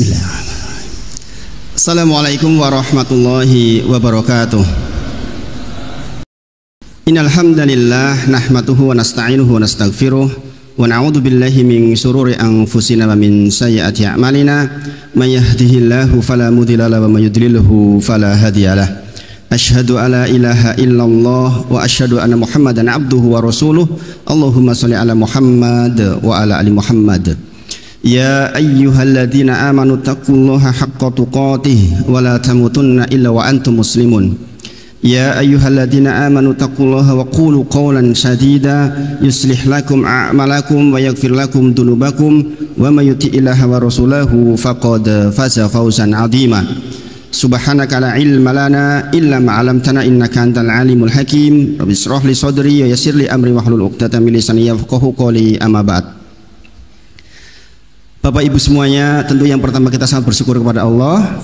Bismillahirrahmanirrahim. Assalamualaikum warahmatullahi wabarakatuh. Innal hamdalillah nahmaduhu wa nasta'inuhu wa nastaghfiruh wa na'udzu billahi min shururi anfusina wa min sayyiati a'malina may yahdihillahu fala mudilla lahu wa may yudlilhu fala hadiyalah. Asyhadu alla ilaha illallah wa asyhadu anna Muhammadan abduhu wa rasuluh. Allahumma shalli ala Muhammad wa ala ali Muhammad. Ya ayyuhalladzina amanu taqullaha haqqa tuqatih wa la tamutunna illa wa antum muslimun. Ya ayyuhalladzina amanu taqullaha wa qulu qawlan sadida yuslih lakum a'malakum wa yaghfir lakum dunubakum wa may yuti'illaha wa rasulahu faqad faza fawzan 'azima. Subhanaka la ilma lana illa ma 'allamtana innaka antal alimul hakim. Rabbi shrah li sadri wa yassir li amri wahlul 'uqdatam min lisani yafqahu qawli, amma ba'd. Bapak Ibu semuanya, tentu yang pertama kita sangat bersyukur kepada Allah,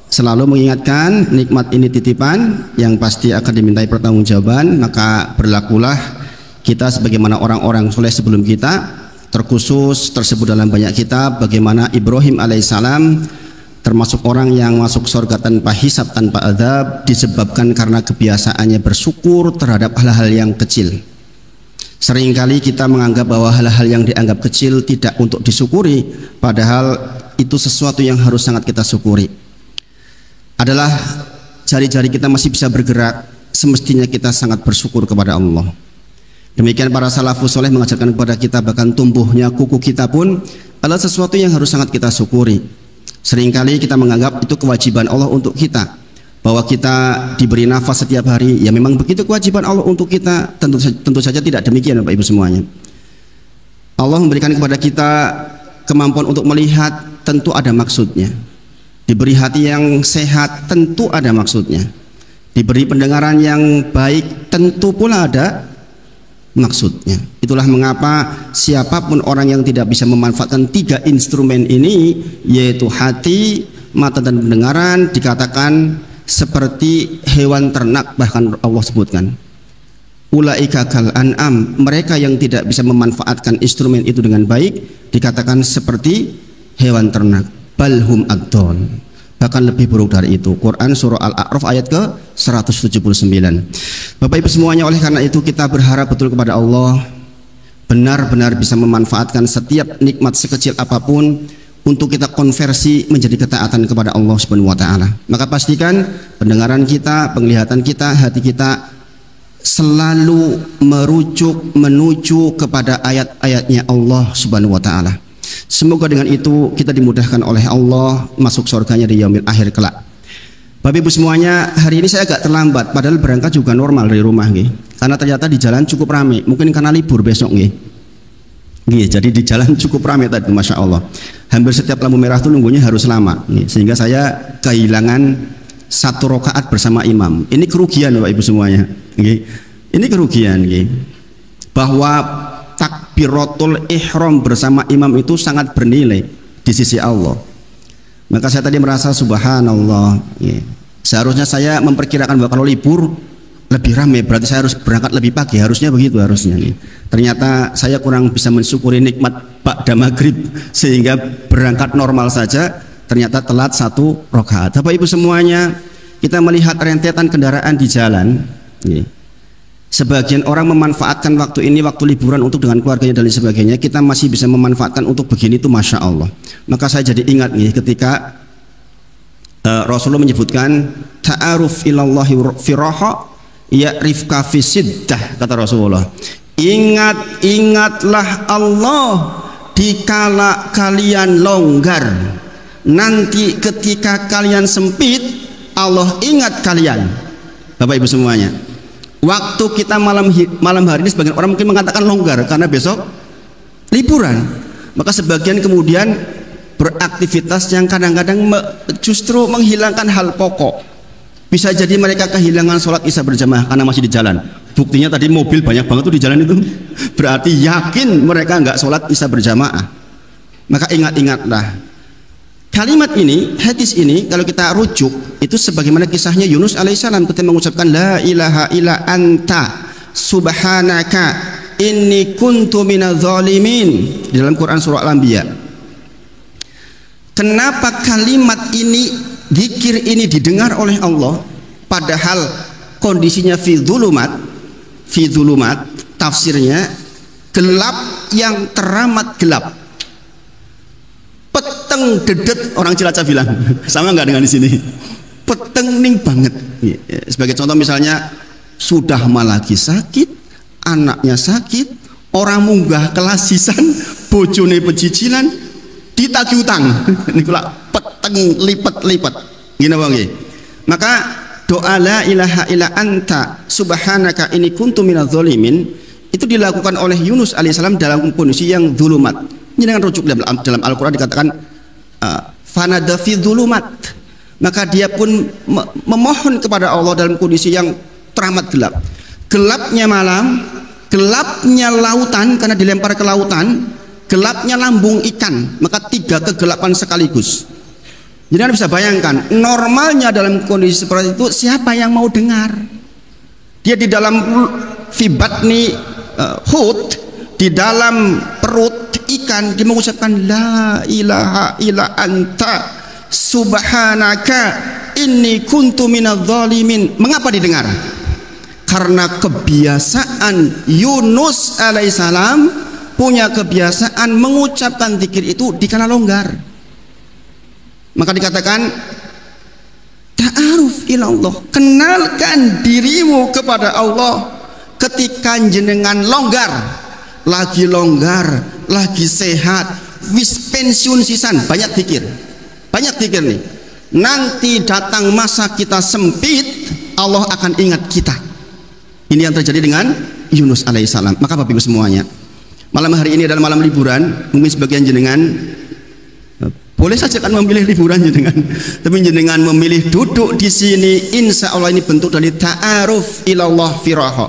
selalu mengingatkan nikmat ini titipan yang pasti akan dimintai pertanggungjawaban. Maka berlakulah kita sebagaimana orang-orang soleh sebelum kita, terkhusus tersebut dalam banyak kitab bagaimana Ibrahim alaihissalam termasuk orang yang masuk surga tanpa hisab, tanpa azab, disebabkan karena kebiasaannya bersyukur terhadap hal-hal yang kecil. Seringkali kita menganggap bahwa hal-hal yang dianggap kecil tidak untuk disyukuri, padahal itu sesuatu yang harus sangat kita syukuri. Adalah jari-jari kita masih bisa bergerak, semestinya kita sangat bersyukur kepada Allah. Demikian para salafus soleh mengajarkan kepada kita, bahkan tumbuhnya kuku kita pun adalah sesuatu yang harus sangat kita syukuri. Seringkali kita menganggap itu kewajiban Allah untuk kita, bahwa kita diberi nafas setiap hari, ya memang begitu kewajiban Allah untuk kita. Tentu saja tidak demikian Bapak Ibu semuanya. Allah memberikan kepada kita kemampuan untuk melihat, tentu ada maksudnya. Diberi hati yang sehat, tentu ada maksudnya. Diberi pendengaran yang baik, tentu pula ada maksudnya. Itulah mengapa siapapun orang yang tidak bisa memanfaatkan tiga instrumen ini, yaitu hati, mata dan pendengaran, dikatakan seperti hewan ternak. Bahkan Allah sebutkan ulaika kal an'am, mereka yang tidak bisa memanfaatkan instrumen itu dengan baik dikatakan seperti hewan ternak. Balhum ad-dol, bahkan lebih buruk dari itu. Quran surah Al-A'raf ayat ke 179. Bapak Ibu semuanya, oleh karena itu kita berharap betul kepada Allah benar-benar bisa memanfaatkan setiap nikmat sekecil apapun untuk kita konversi menjadi ketaatan kepada Allah Subhanahu wa taala. Maka pastikan pendengaran kita, penglihatan kita, hati kita selalu menuju kepada ayat-ayatnya Allah Subhanahu wa taala. Semoga dengan itu kita dimudahkan oleh Allah masuk surganya di yaumil akhir kelak. Bapak Ibu semuanya, hari ini saya agak terlambat, padahal berangkat juga normal dari rumah nggih. Karena ternyata di jalan cukup ramai, mungkin karena libur besok nggih. Jadi di jalan cukup ramai tadi, masya Allah. Hampir setiap lampu merah itu nunggunya harus lama, sehingga saya kehilangan satu rakaat bersama imam. Ini kerugian Bapak Ibu semuanya. Ini kerugian. Bahwa takbiratul ihram bersama imam itu sangat bernilai di sisi Allah. Maka saya tadi merasa subhanallah. Seharusnya saya memperkirakan bahwa kalau libur lebih ramai, berarti saya harus berangkat lebih pagi, harusnya begitu harusnya. Ternyata saya kurang bisa mensyukuri nikmat ba'da maghrib sehingga berangkat normal saja, ternyata telat satu rakaat. Bapak Ibu semuanya, kita melihat rentetan kendaraan di jalan. Sebagian orang memanfaatkan waktu ini, waktu liburan untuk dengan keluarganya dan sebagainya. Kita masih bisa memanfaatkan untuk begini, itu masya Allah. Maka saya jadi ingat ketika Rasulullah menyebutkan ta'aruf ilallahi firaha ya'rifka fi siddah, kata Rasulullah. Ingatlah Allah dikala kalian longgar, nanti ketika kalian sempit Allah ingat kalian. Bapak Ibu semuanya, waktu kita malam hari ini sebagian orang mungkin mengatakan longgar karena besok liburan, maka sebagian kemudian beraktivitas yang kadang-kadang justru menghilangkan hal pokok. Bisa jadi mereka kehilangan sholat isya berjamaah karena masih di jalan. Buktinya tadi mobil banyak banget tuh di jalan itu. Berarti yakin mereka nggak sholat isya berjamaah. Maka ingat-ingatlah kalimat ini, hadis ini kalau kita rujuk itu sebagaimana kisahnya Yunus alaihissalam ketika mengucapkan la ilaha illa anta subhanaka inni kuntu minadh dhalimin di dalam Quran surah Al-Anbiya. Kenapa kalimat ini, zikir ini didengar oleh Allah padahal kondisinya fi dzulumat, tafsirnya gelap yang teramat gelap, peteng dedet, orang Cilacap bilang. Sama nggak dengan di sini? Peteng ning banget. Sebagai contoh misalnya, sudah malagi sakit, anaknya sakit, orang munggah kelas sisan, bojone pecicilan, ditagih utang. Niku peteng lipat-lipat. Gini Bang. Maka doa la ilaha illa anta subhanaka inni kuntu minadz zalimin itu dilakukan oleh Yunus alaihissalam dalam kondisi yang dzulumat. Ini dengan rujuk dalam Al-Qur'an dikatakan fanada fi dzulumat. Maka dia pun memohon kepada Allah dalam kondisi yang teramat gelap. Gelapnya malam, gelapnya lautan karena dilempar ke lautan, gelapnya lambung ikan, maka 3 kegelapan sekaligus. Jadi Anda bisa bayangkan, normalnya dalam kondisi seperti itu siapa yang mau dengar? Dia di dalam fibatni hut, di dalam perut ikan, dia mengucapkan la ilaha illa anta subhanaka inni kuntu minadz zalimin. Mengapa didengar? Karena kebiasaan Yunus alaihissalam punya kebiasaan mengucapkan zikir itu di kala longgar. Maka dikatakan ta'aruf ilallah, kenalkan dirimu kepada Allah ketika jenengan longgar, lagi sehat, wis pensiun sisan, banyak zikir nih. Nanti datang masa kita sempit, Allah akan ingat kita. Ini yang terjadi dengan Yunus alaihissalam. Maka Bapak Ibu semuanya, malam hari ini adalah malam liburan. Mungkin sebagian jenengan boleh saja kan memilih liburan jenengan, tapi jenengan memilih duduk di sini, insya Allah ini bentuk dari ta'aruf ilallah firaha.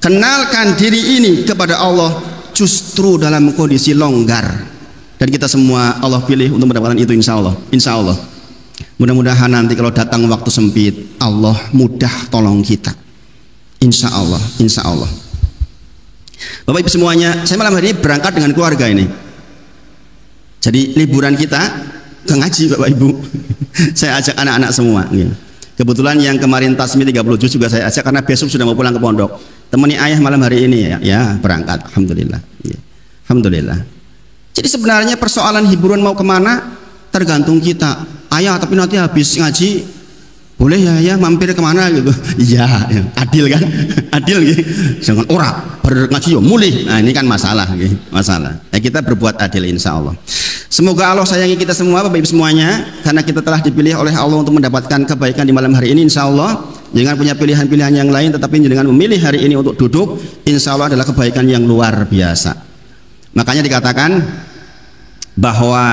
Kenalkan diri ini kepada Allah justru dalam kondisi longgar. Dan kita semua Allah pilih untuk mendapatkan itu, insya Allah. Mudah-mudahan nanti kalau datang waktu sempit, Allah mudah tolong kita, insya Allah. Bapak Ibu semuanya, saya malam hari ini berangkat dengan keluarga ini. Jadi liburan kita ke ngaji Bapak Ibu. Saya ajak anak-anak semua. Kebetulan yang kemarin tasmi 30 juz juga saya ajak karena besok sudah mau pulang ke pondok. Temani ayah malam hari ini ya berangkat. Alhamdulillah. Alhamdulillah. Jadi sebenarnya persoalan hiburan mau kemana tergantung kita. Ayah tapi nanti habis ngaji boleh ya mampir kemana gitu. Iya, adil kan? Adil gitu. Jangan ora berngaji yo mulih. Nah ini kan masalah gitu. Kita berbuat adil insya Allah. Semoga Allah sayangi kita semua Bapak Ibu semuanya, karena kita telah dipilih oleh Allah untuk mendapatkan kebaikan di malam hari ini insya Allah. Jangan punya pilihan-pilihan yang lain, tetapi dengan memilih hari ini untuk duduk, insya Allah adalah kebaikan yang luar biasa. Makanya dikatakan bahwa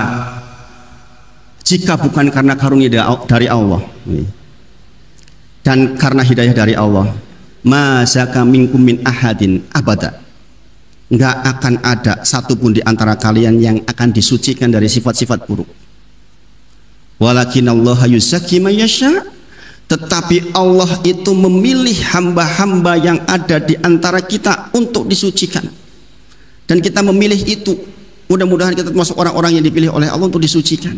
jika bukan karena karunia dari Allah dan karena hidayah dari Allah, ma zaka minkum min ahadin abada, nggak akan ada satupun di antara kalian yang akan disucikan dari sifat-sifat buruk. Walakinallaha yuzakki man yasha, tetapi Allah itu memilih hamba-hamba yang ada di antara kita untuk disucikan, dan kita memilih itu. Mudah-mudahan kita termasuk orang-orang yang dipilih oleh Allah untuk disucikan.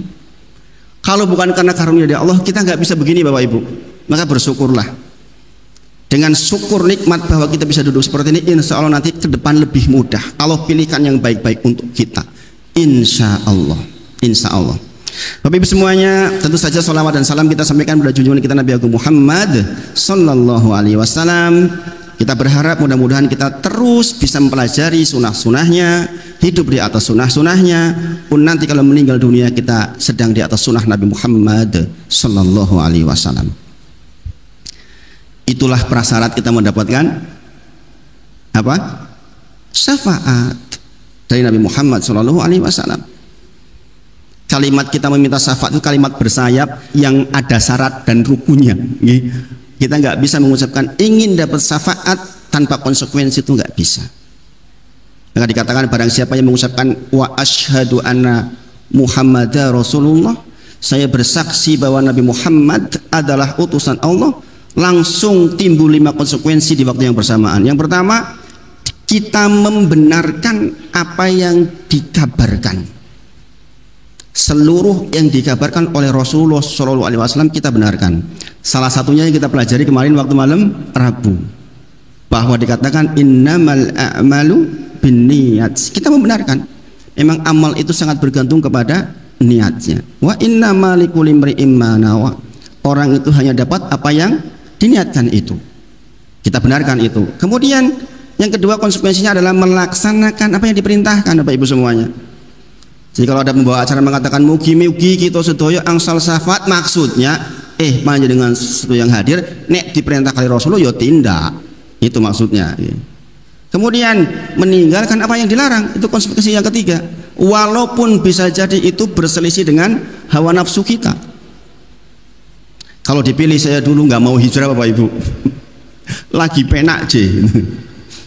Kalau bukan karena karunia dari Allah, kita nggak bisa begini Bapak Ibu. Maka bersyukurlah. Dengan syukur nikmat bahwa kita bisa duduk seperti ini, insya Allah nanti ke depan lebih mudah. Allah pilihkan yang baik-baik untuk kita, insya Allah. Bapak Ibu semuanya, tentu saja salawat dan salam kita sampaikan pada junjungan kita Nabi Agung Muhammad Sallallahu Alaihi Wasallam. Kita berharap mudah-mudahan kita terus bisa mempelajari sunnah-sunnahnya, hidup di atas sunnah-sunnahnya, pun nanti kalau meninggal dunia kita sedang di atas sunnah Nabi Muhammad Sallallahu Alaihi Wasallam. Itulah prasyarat kita mendapatkan apa? Syafaat dari Nabi Muhammad Sallallahu Alaihi Wasallam. Kalimat kita meminta syafaat itu kalimat bersayap yang ada syarat dan rukunnya. Kita nggak bisa mengucapkan ingin dapat syafaat tanpa konsekuensi, itu nggak bisa. Maka dikatakan barang siapa yang mengucapkan wa asyhadu anna Muhammadar Rasulullah, saya bersaksi bahwa Nabi Muhammad adalah utusan Allah, langsung timbul 5 konsekuensi di waktu yang bersamaan. Yang pertama, kita membenarkan apa yang dikabarkan. Seluruh yang dikabarkan oleh Rasulullah SAW kita benarkan. Salah satunya yang kita pelajari kemarin waktu malam Rabu, bahwa dikatakan innamal a'malu binniyat. Kita membenarkan memang amal itu sangat bergantung kepada niatnya. Wa innamal likulli imri'in ma nawa. Orang itu hanya dapat apa yang diniatkan itu. Kita benarkan itu. Kemudian yang kedua konsekuensinya adalah melaksanakan apa yang diperintahkan, Bapak Ibu semuanya. Jadi kalau ada pembawa acara mengatakan mugi-mugi kita sedoyo angsal syafaat, maksudnya panjenengan sesuatu yang hadir nek diperintah kali Rasulullah ya tindak. Itu maksudnya. Kemudian meninggalkan apa yang dilarang, itu konsekuensi yang ketiga. Walaupun bisa jadi itu berselisih dengan hawa nafsu kita. Kalau dipilih saya dulu nggak mau hijrah Bapak Ibu. Lagi penak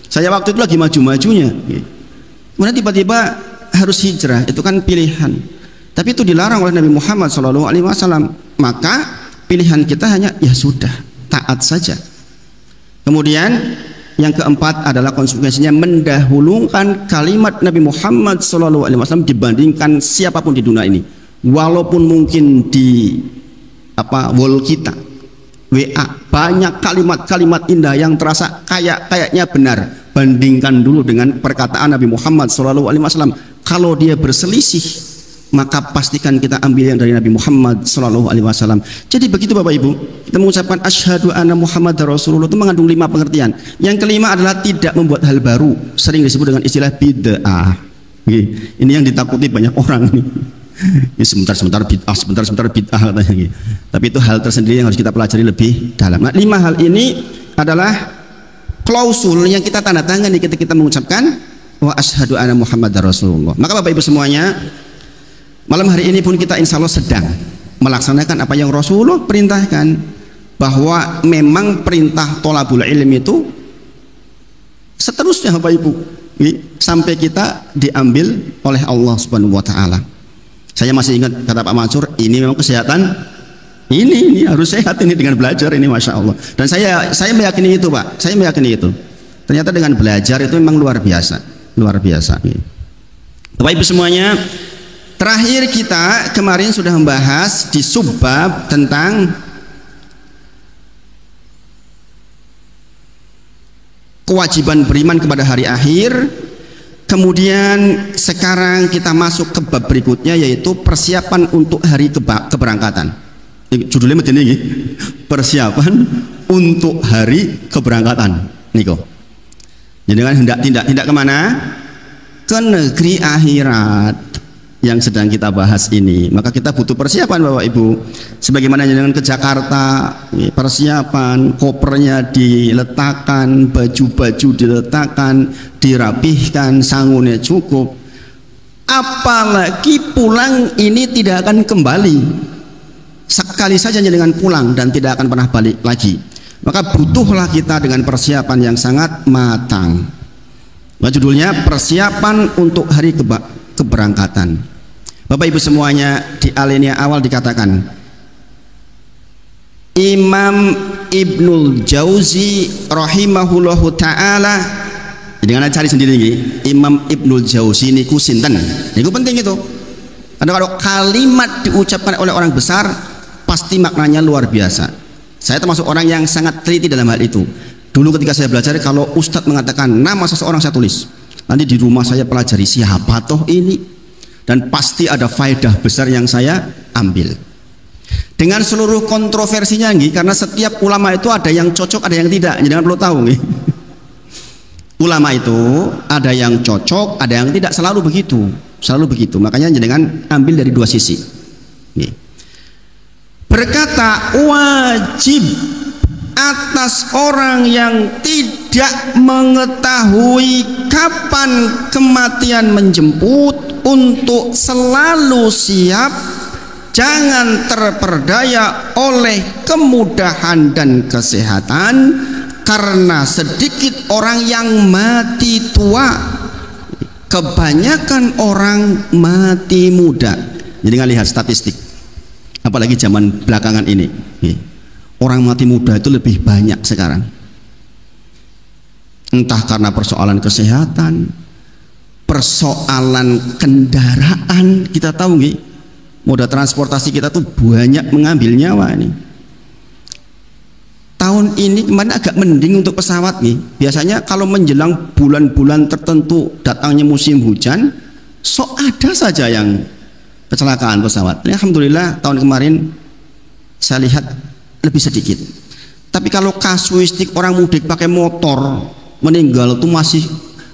saya waktu itu lagi maju-majunya, kemudian tiba-tiba harus hijrah, itu kan pilihan, tapi itu dilarang oleh Nabi Muhammad SAW. Maka pilihan kita hanya ya sudah, taat saja. Kemudian yang keempat adalah konsekuensinya mendahulukan kalimat Nabi Muhammad SAW dibandingkan siapapun di dunia ini, walaupun mungkin di wall kita WA banyak kalimat-kalimat indah yang terasa kayaknya benar, bandingkan dulu dengan perkataan Nabi Muhammad SAW. Kalau dia berselisih, maka pastikan kita ambil yang dari Nabi Muhammad SAW. Jadi begitu Bapak Ibu, kita mengucapkan asyhadu anna Muhammadar Rasulullah itu mengandung 5 pengertian. Yang kelima adalah tidak membuat hal baru, sering disebut dengan istilah bid'ah. Ini yang ditakuti banyak orang nih. Ini sebentar bid'ah katanya. Tapi itu hal tersendiri yang harus kita pelajari lebih dalam. Nah, 5 hal ini adalah klausul yang kita tanda tangan ketika kita mengucapkan wa asyhadu anna Muhammadar Rasulullah. Maka Bapak Ibu semuanya, malam hari ini pun kita insya Allah sedang melaksanakan apa yang Rasulullah perintahkan, bahwa memang perintah tholabul ilmi itu seterusnya Bapak Ibu, sampai kita diambil oleh Allah Subhanahu wa taala. Saya masih ingat kata Pak Mansur, ini memang kesehatan, ini harus sehat ini dengan belajar ini, Masya Allah. Dan saya meyakini itu Pak, saya meyakini itu. Ternyata dengan belajar itu memang luar biasa, luar biasa. Bapak Ibu semuanya, terakhir kita kemarin sudah membahas di subbab tentang kewajiban beriman kepada hari akhir. Kemudian sekarang kita masuk ke bab berikutnya, yaitu persiapan untuk hari keberangkatan. Judulnya begini, persiapan untuk hari keberangkatan. Niko. Jadi kan hendak kemana? Ke negeri akhirat yang sedang kita bahas ini. Maka kita butuh persiapan Bapak Ibu. Sebagaimana dengan ke Jakarta, persiapan, kopernya diletakkan, baju-baju diletakkan, dirapihkan, sangunnya cukup. Apalagi pulang ini tidak akan kembali. Sekali saja dengan pulang dan tidak akan pernah balik lagi. Maka butuhlah kita dengan persiapan yang sangat matang. Nah, judulnya persiapan untuk hari keberangkatan. Bapak Ibu semuanya, di alinea awal dikatakan Imam Ibnul Jauzi rahimahullahu taala, jangan cari sendiri nih. Imam Ibnul Jauzi niku sinten? Niku penting itu. Karena kalau kalimat diucapkan oleh orang besar pasti maknanya luar biasa. Saya termasuk orang yang sangat teliti dalam hal itu. Dulu ketika saya belajar, kalau ustadz mengatakan nama seseorang saya tulis. Nanti di rumah saya pelajari siapa toh ini, dan pasti ada faedah besar yang saya ambil. Dengan seluruh kontroversinya nih, karena setiap ulama itu ada yang cocok, ada yang tidak. Jangan perlu tahu nih. Ulama itu ada yang cocok, ada yang tidak, selalu begitu, selalu begitu. Makanya jangan ambil dari 2 sisi. Nih. Berkata wajib atas orang yang tidak mengetahui kapan kematian menjemput untuk selalu siap, jangan terperdaya oleh kemudahan dan kesehatan, karena sedikit orang yang mati tua, kebanyakan orang mati muda. Jadi nggak lihat statistik, apalagi zaman belakangan ini, orang mati muda itu lebih banyak sekarang. Entah karena persoalan kesehatan, persoalan kendaraan. Kita tahu nggih, Moda transportasi kita tuh banyak mengambil nyawa nih. Tahun ini kemarin agak mending untuk pesawat nih. Biasanya kalau menjelang bulan-bulan tertentu datangnya musim hujan, ada saja yang kecelakaan pesawat. Alhamdulillah tahun kemarin saya lihat lebih sedikit. Tapi kalau kasuistik orang mudik pakai motor meninggal itu masih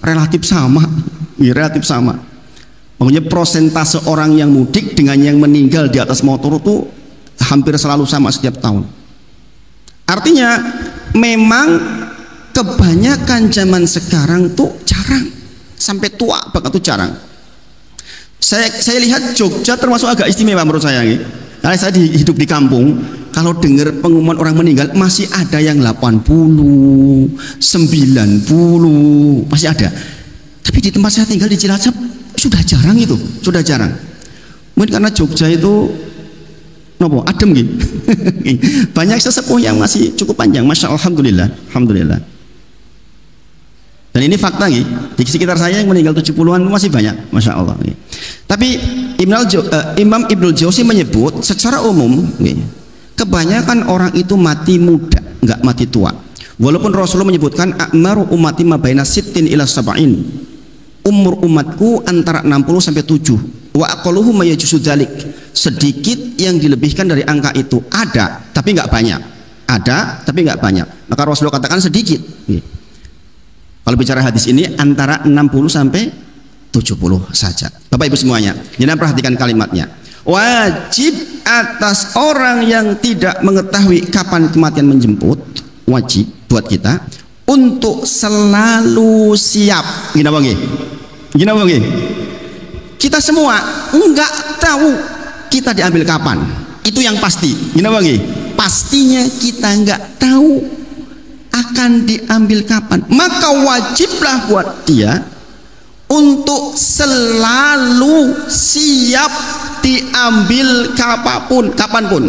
relatif sama, ya, relatif sama. Makanya prosentase orang yang mudik dengan yang meninggal di atas motor itu hampir selalu sama setiap tahun. Artinya memang kebanyakan zaman sekarang tuh jarang, sampai tua bahkan tuh jarang. Saya lihat Jogja termasuk agak istimewa menurut saya nih. Karena saya hidup di kampung, kalau dengar pengumuman orang meninggal masih ada yang 80, 90, masih ada. Tapi di tempat saya tinggal di Cilacap sudah jarang itu, sudah jarang. Mungkin karena Jogja itu adem gitu. Banyak sesepuh yang masih cukup panjang, masya Allah, alhamdulillah, alhamdulillah. Dan ini fakta gitu. Di sekitar saya yang meninggal 70-an masih banyak, masya Allah. Gitu. Tapi Imam Ibnul Jauzi menyebut secara umum, gitu, kebanyakan orang itu mati muda, nggak mati tua. Walaupun Rasulullah menyebutkan a'maru ummati ma baina sittin ila sab'in. Umur umatku antara 60 sampai 7. Wa aqalluhu ma yajuzu dzalik. Sedikit yang dilebihkan dari angka itu ada, tapi nggak banyak. Ada, tapi nggak banyak. Maka Rasulullah katakan sedikit. Kalau bicara hadis ini antara 60 sampai 70 saja. Bapak Ibu semuanya, jangan perhatikan kalimatnya. Wajib atas orang yang tidak mengetahui kapan kematian menjemput, wajib buat kita untuk selalu siap. Gini bang, gini bang, kita semua nggak tahu kita diambil kapan, itu yang pasti. Gini bang, pastinya kita nggak tahu akan diambil kapan. Maka wajiblah buat dia untuk selalu siap diambil kapanpun.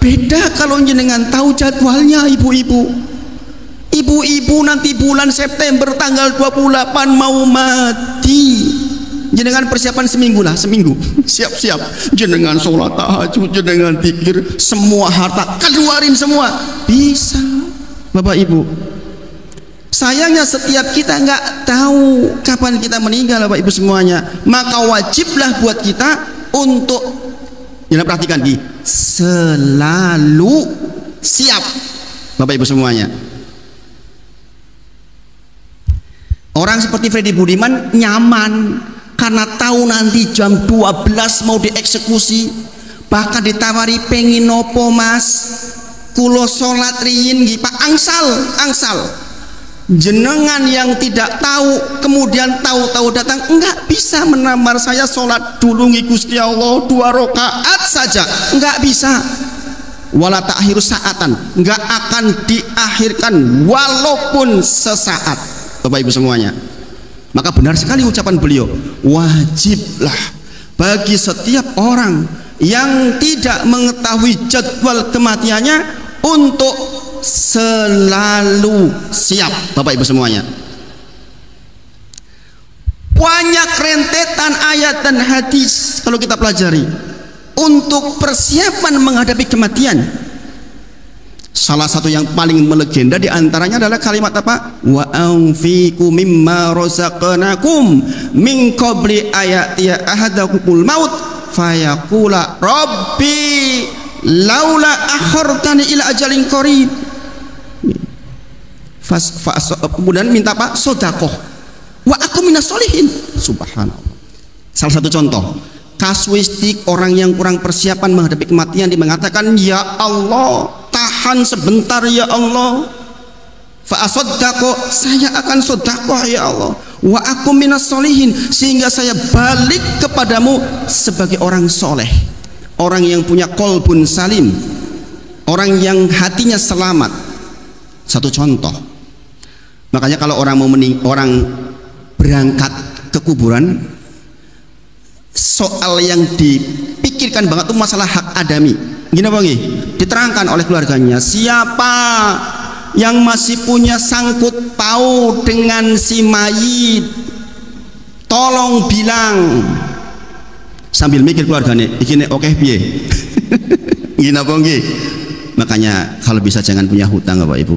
Beda kalau jenengan tahu jadwalnya, ibu-ibu. Ibu-ibu nanti bulan September tanggal 28 mau mati. Jenengan persiapan seminggu lah, seminggu. Siap-siap. Jenengan sholat tahajud, jenengan pikir, semua harta keluarin semua. Bisa, Bapak Ibu. Sayangnya setiap kita nggak tahu kapan kita meninggal, Bapak Ibu semuanya. Maka wajiblah buat kita untuk, jangan perhatikan di selalu siap, Bapak Ibu semuanya. Orang seperti Freddy Budiman nyaman karena tahu nanti jam 12 mau dieksekusi, bahkan ditawari pengen nopo mas, kulo sholat riyin nggih Pak, angsal. Jenengan yang tidak tahu kemudian tahu-tahu datang, enggak bisa menamar saya sholat dulu nggih Gusti Allah 2 rakaat saja, enggak bisa. Wala ta'khiru sa'atan, enggak akan diakhirkan walaupun sesaat. Bapak Ibu semuanya, maka benar sekali ucapan beliau, wajiblah bagi setiap orang yang tidak mengetahui jadwal kematiannya untuk selalu siap. Bapak Ibu semuanya, banyak rentetan ayat dan hadis kalau kita pelajari untuk persiapan menghadapi kematian. Salah satu yang paling melegenda diantaranya adalah kalimat apa? Wa anfiqu mimma razaqnakum min qabli ayatiya ahadakumul maut fayaqula rabbi laula akhartani ila ajalin qarib. Kemudian minta apa? Sedekah. Wa aku minas sholihin. Subhanallah. Salah satu contoh kasuistik orang yang kurang persiapan menghadapi kematian, dia mengatakan, ya Allah, tahan sebentar ya Allah, fa'asoddaqo, saya akan sodakoh ya Allah, wa aku minas sholihin, sehingga saya balik kepadamu sebagai orang soleh, orang yang punya qalbun salim, orang yang hatinya selamat. Satu contoh. Makanya kalau orang berangkat ke kuburan, soal yang dipikirkan banget itu masalah hak adami. Gini bang, diterangkan oleh keluarganya, siapa yang masih punya sangkut paut dengan si mayit, tolong bilang sambil mikir keluarganya iki nek oke piye. Gini apa nggih? Makanya kalau bisa jangan punya hutang Bapak Ibu.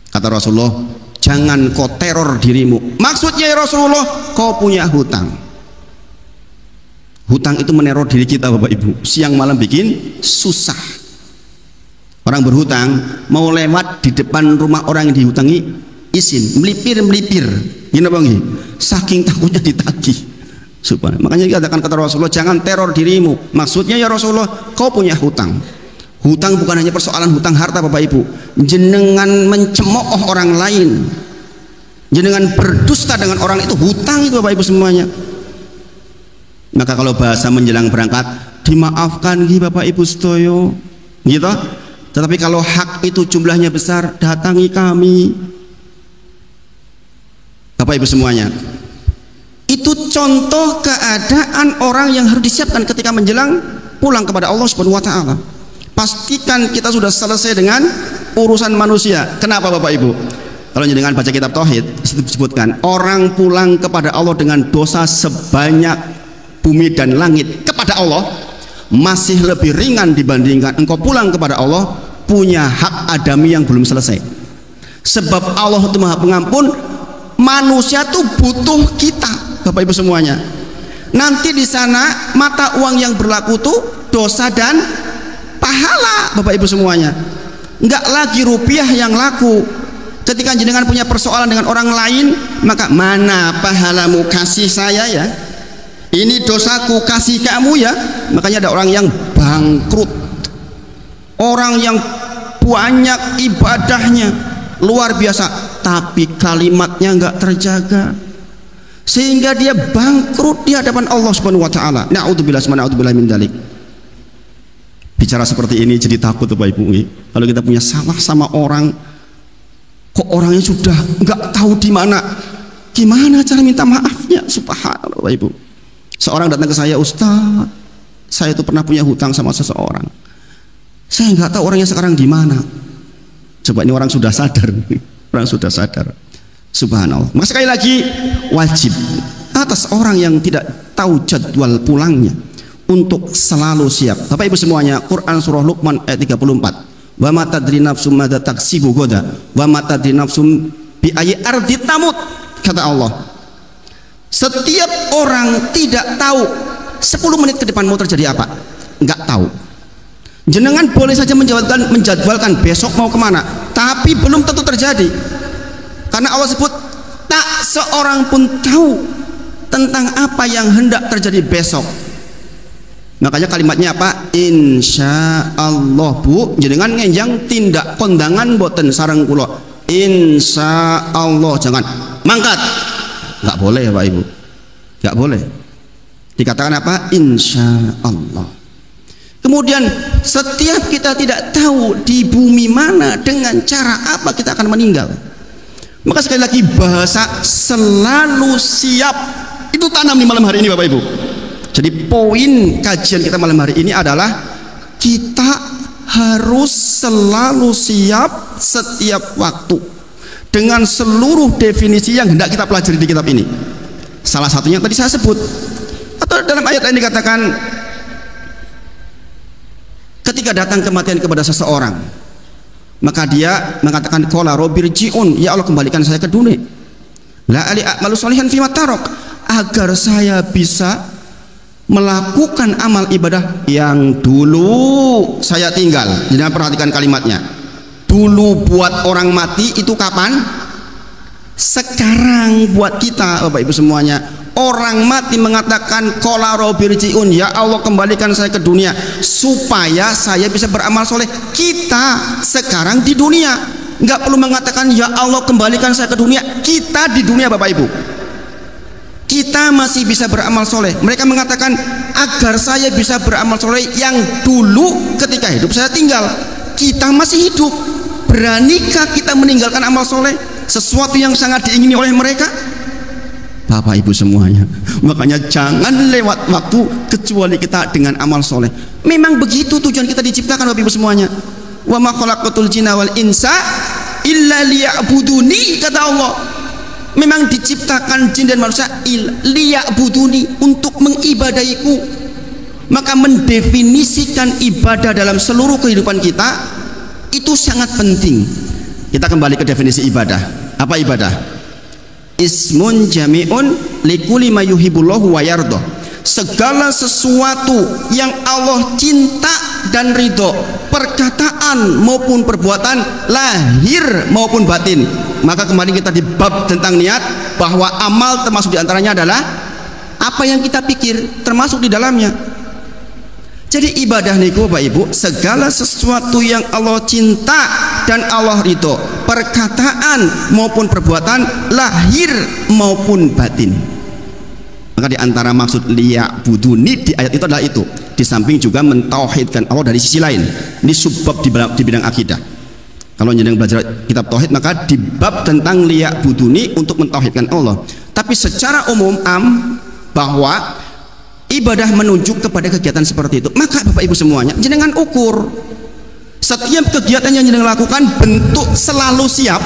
Kata Rasulullah, jangan kau teror dirimu. Maksudnya ya Rasulullah, kau punya hutang. Hutang itu meneror diri kita Bapak Ibu, siang malam bikin susah. Orang berhutang mau lewat di depan rumah orang yang dihutangi izin, melipir. Gini apa nggih? Saking takutnya ditagih. Subhanallah. Makanya dikatakan kata Rasulullah, jangan teror dirimu. Maksudnya ya Rasulullah, kau punya hutang. Hutang bukan hanya persoalan hutang harta Bapak Ibu. Jenengan mencemooh orang lain, jenengan berdusta dengan orang itu hutang itu Bapak Ibu semuanya. Maka kalau bahasa menjelang berangkat, dimaafkan nggih Bapak Ibu sedoyo, gitu. Tetapi kalau hak itu jumlahnya besar, datangi kami. Bapak Ibu semuanya, itu contoh keadaan orang yang harus disiapkan ketika menjelang pulang kepada Allah Subhanahu wa taala. Pastikan kita sudah selesai dengan urusan manusia. Kenapa Bapak Ibu? Kalau dengan baca kitab tauhid disebutkan orang pulang kepada Allah dengan dosa sebanyak bumi dan langit kepada Allah masih lebih ringan dibandingkan engkau pulang kepada Allah punya hak adami yang belum selesai. Sebab Allah itu Maha Pengampun, manusia tuh butuh kita. Bapak Ibu semuanya, nanti di sana mata uang yang berlaku tuh dosa dan pahala. Bapak Ibu semuanya, nggak lagi rupiah yang laku. Ketika jenengan punya persoalan dengan orang lain, maka mana pahalamu kasih saya ya, ini dosaku kasih kamu ya. Makanya ada orang yang bangkrut, orang yang banyak ibadahnya luar biasa, tapi kalimatnya nggak terjaga, sehingga dia bangkrut di hadapan Allah Subhanahu wa taala. Na'udzubillah min dzalik. Bicara seperti ini jadi takut Bapak Ibu. Kalau kita punya salah sama orang, kok orangnya sudah nggak tahu di mana, gimana cara minta maafnya? Subhanallah Bapak Ibu. Seorang datang ke saya, Ustaz, saya itu pernah punya hutang sama seseorang. Saya nggak tahu orangnya sekarang di mana. Coba ini orang sudah sadar, orang sudah sadar. Subhanallah. Maka sekali lagi wajib atas orang yang tidak tahu jadwal pulangnya untuk selalu siap. Bapak Ibu semuanya, Quran surah Luqman ayat 34. Wa ma tadri nafsum madza taksibu goda wa ma tadri nafsum bi ayyi ardi tamut. Kata Allah, setiap orang tidak tahu 10 menit ke depan mau terjadi apa, nggak tahu. Jenengan boleh saja menjadwalkan besok mau kemana, tapi belum tentu terjadi. Karena Allah sebut tak seorang pun tahu tentang apa yang hendak terjadi besok. Makanya kalimatnya apa? Insya Allah Bu, jenengan ngenjang tindak kondangan boten sareng kula. Insya Allah, jangan mangkat, nggak boleh Pak Ibu, nggak boleh. Dikatakan apa? Insya Allah. Kemudian setiap kita tidak tahu di bumi mana dengan cara apa kita akan meninggal. Maka sekali lagi bahasa selalu siap itu tanam di malam hari ini Bapak Ibu. Jadi poin kajian kita malam hari ini adalah kita harus selalu siap setiap waktu dengan seluruh definisi yang hendak kita pelajari di kitab ini. Salah satunya tadi saya sebut, atau dalam ayat lain dikatakan ketika datang kematian kepada seseorang, maka dia mengatakan qala rabbirji'un, ya Allah kembalikan saya ke dunia, la ali a'malu sholihan fima tarok, agar saya bisa melakukan amal ibadah yang dulu saya tinggal. Jangan perhatikan kalimatnya, dulu buat orang mati itu kapan? Sekarang buat kita Bapak Ibu semuanya. Orang mati mengatakan qala rabbirji'un, ya Allah kembalikan saya ke dunia supaya saya bisa beramal soleh. Kita sekarang di dunia nggak perlu mengatakan ya Allah kembalikan saya ke dunia. Kita di dunia Bapak Ibu, kita masih bisa beramal soleh. Mereka mengatakan agar saya bisa beramal soleh yang dulu ketika hidup saya tinggal. Kita masih hidup, beranikah kita meninggalkan amal soleh, sesuatu yang sangat diingini oleh mereka? Bapak Ibu semuanya, makanya jangan lewat waktu kecuali kita dengan amal soleh. Memang begitu tujuan kita diciptakan Bapak Ibu semuanya. Wa ma khalaqatul jinna wal insa illa liya'buduni, kata Allah. Memang diciptakan jin dan manusia liya'buduni, untuk mengibadaiku, Maka mendefinisikan ibadah dalam seluruh kehidupan kita itu sangat penting. Kita kembali ke definisi ibadah. Apa ibadah? Ismun jami'un likulli ma yuhibbullahu wa yardha. Segala sesuatu yang Allah cinta dan ridho, perkataan maupun perbuatan, lahir maupun batin. Maka kemarin kita di bab tentang niat, bahwa amal termasuk diantaranya adalah apa yang kita pikir, termasuk di dalamnya. Jadi ibadah niku Bapak Ibu, segala sesuatu yang Allah cinta dan Allah ridho, perkataan maupun perbuatan, lahir maupun batin. Maka di antara maksud liya'buduni di ayat itu adalah itu. Di samping juga mentauhidkan Allah dari sisi lain. Ini subbab di bidang akidah. Kalau jenengan belajar kitab tauhid, maka di bab tentang liya'buduni untuk mentauhidkan Allah. Tapi secara umum bahwa ibadah menunjuk kepada kegiatan seperti itu. Maka Bapak Ibu semuanya, jenengan ukur setiap kegiatan yang jenengan lakukan bentuk selalu siap,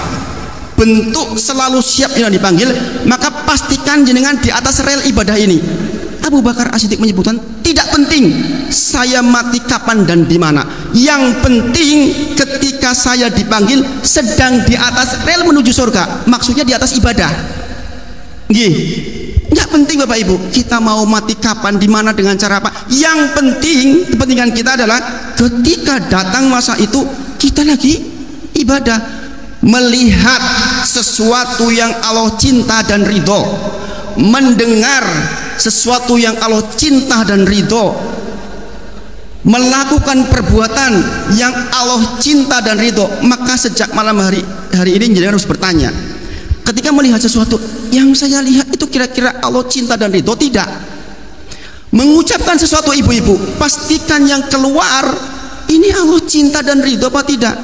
yang dipanggil, maka pastikan jenengan di atas rel ibadah ini. Abu Bakar As-Siddiq menyebutkan, tidak penting saya mati kapan dan di mana, yang penting ketika saya dipanggil sedang di atas rel menuju surga. Maksudnya di atas ibadah. Nggak penting Bapak Ibu kita mau mati kapan, di mana, dengan cara apa. Yang penting, kepentingan kita adalah ketika datang masa itu kita lagi ibadah, melihat sesuatu yang Allah cinta dan ridho, mendengar sesuatu yang Allah cinta dan ridho, melakukan perbuatan yang Allah cinta dan ridho. Maka sejak malam hari ini jenengan harus bertanya, ketika melihat sesuatu yang saya lihat itu kira-kira Allah cinta dan ridho tidak? Mengucapkan sesuatu ibu-ibu, pastikan yang keluar ini Allah cinta dan ridho apa tidak.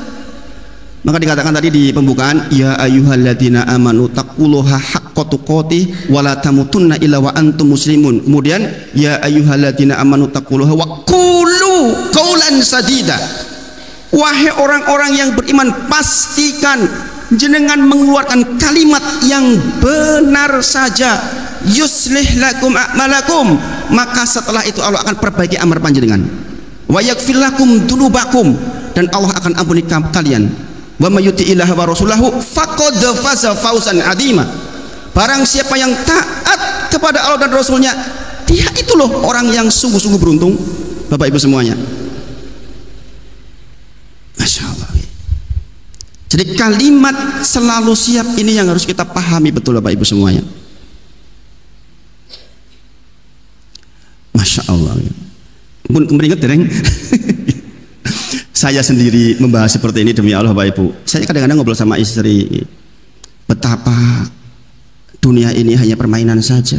Maka dikatakan tadi di pembukaan, ya ayyuhalladzina amanu taqullaha haqqa tuqatih wa la tamutunna illa wa antum muslimun. Kemudian ya ayyuhalladzina amanu taqullaha wa qulu qaulan sadida. Wahai orang-orang yang beriman, pastikan jenengan mengeluarkan kalimat yang benar saja. Yuslih lakum a'malakum, maka setelah itu Allah akan perbaiki amal panjenengan. Wa yaghfir lakum dzunubakum, dan Allah akan ampuni kalian. Wa may yuti'illaha wa rasulahu faqad faza fawzan 'azima. Barang siapa yang taat kepada Allah dan Rasulnya, dia itu loh orang yang sungguh-sungguh beruntung. Bapak Ibu semuanya, Masya Allah. Jadi kalimat selalu siap ini yang harus kita pahami betul Bapak Ibu semuanya. Masya Allah. Pun kemeringat dereng. Saya sendiri membahas seperti ini demi Allah Bapak Ibu. Saya kadang-kadang ngobrol sama istri, betapa dunia ini hanya permainan saja.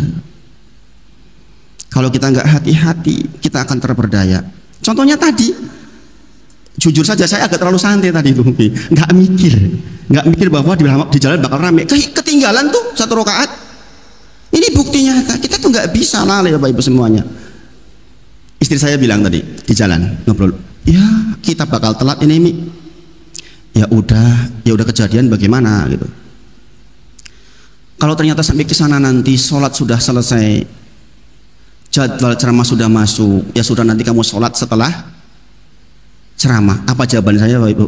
Kalau kita nggak hati-hati, kita akan terperdaya. Contohnya tadi, jujur saja saya agak terlalu santai tadi itu, nggak mikir bahwa di jalan bakal rame. Ketinggalan tuh 1 rakaat. Ini buktinya kita tuh nggak bisa lalai Bapak Ibu semuanya. Istri saya bilang tadi di jalan ngobrol, ya kita bakal telat ini Mi. Ya udah kejadian bagaimana gitu. Kalau ternyata sampai ke sana nanti sholat sudah selesai, jadwal ceramah sudah masuk, ya sudah nanti kamu sholat setelah ceramah. Apa jawaban saya Bapak Ibu?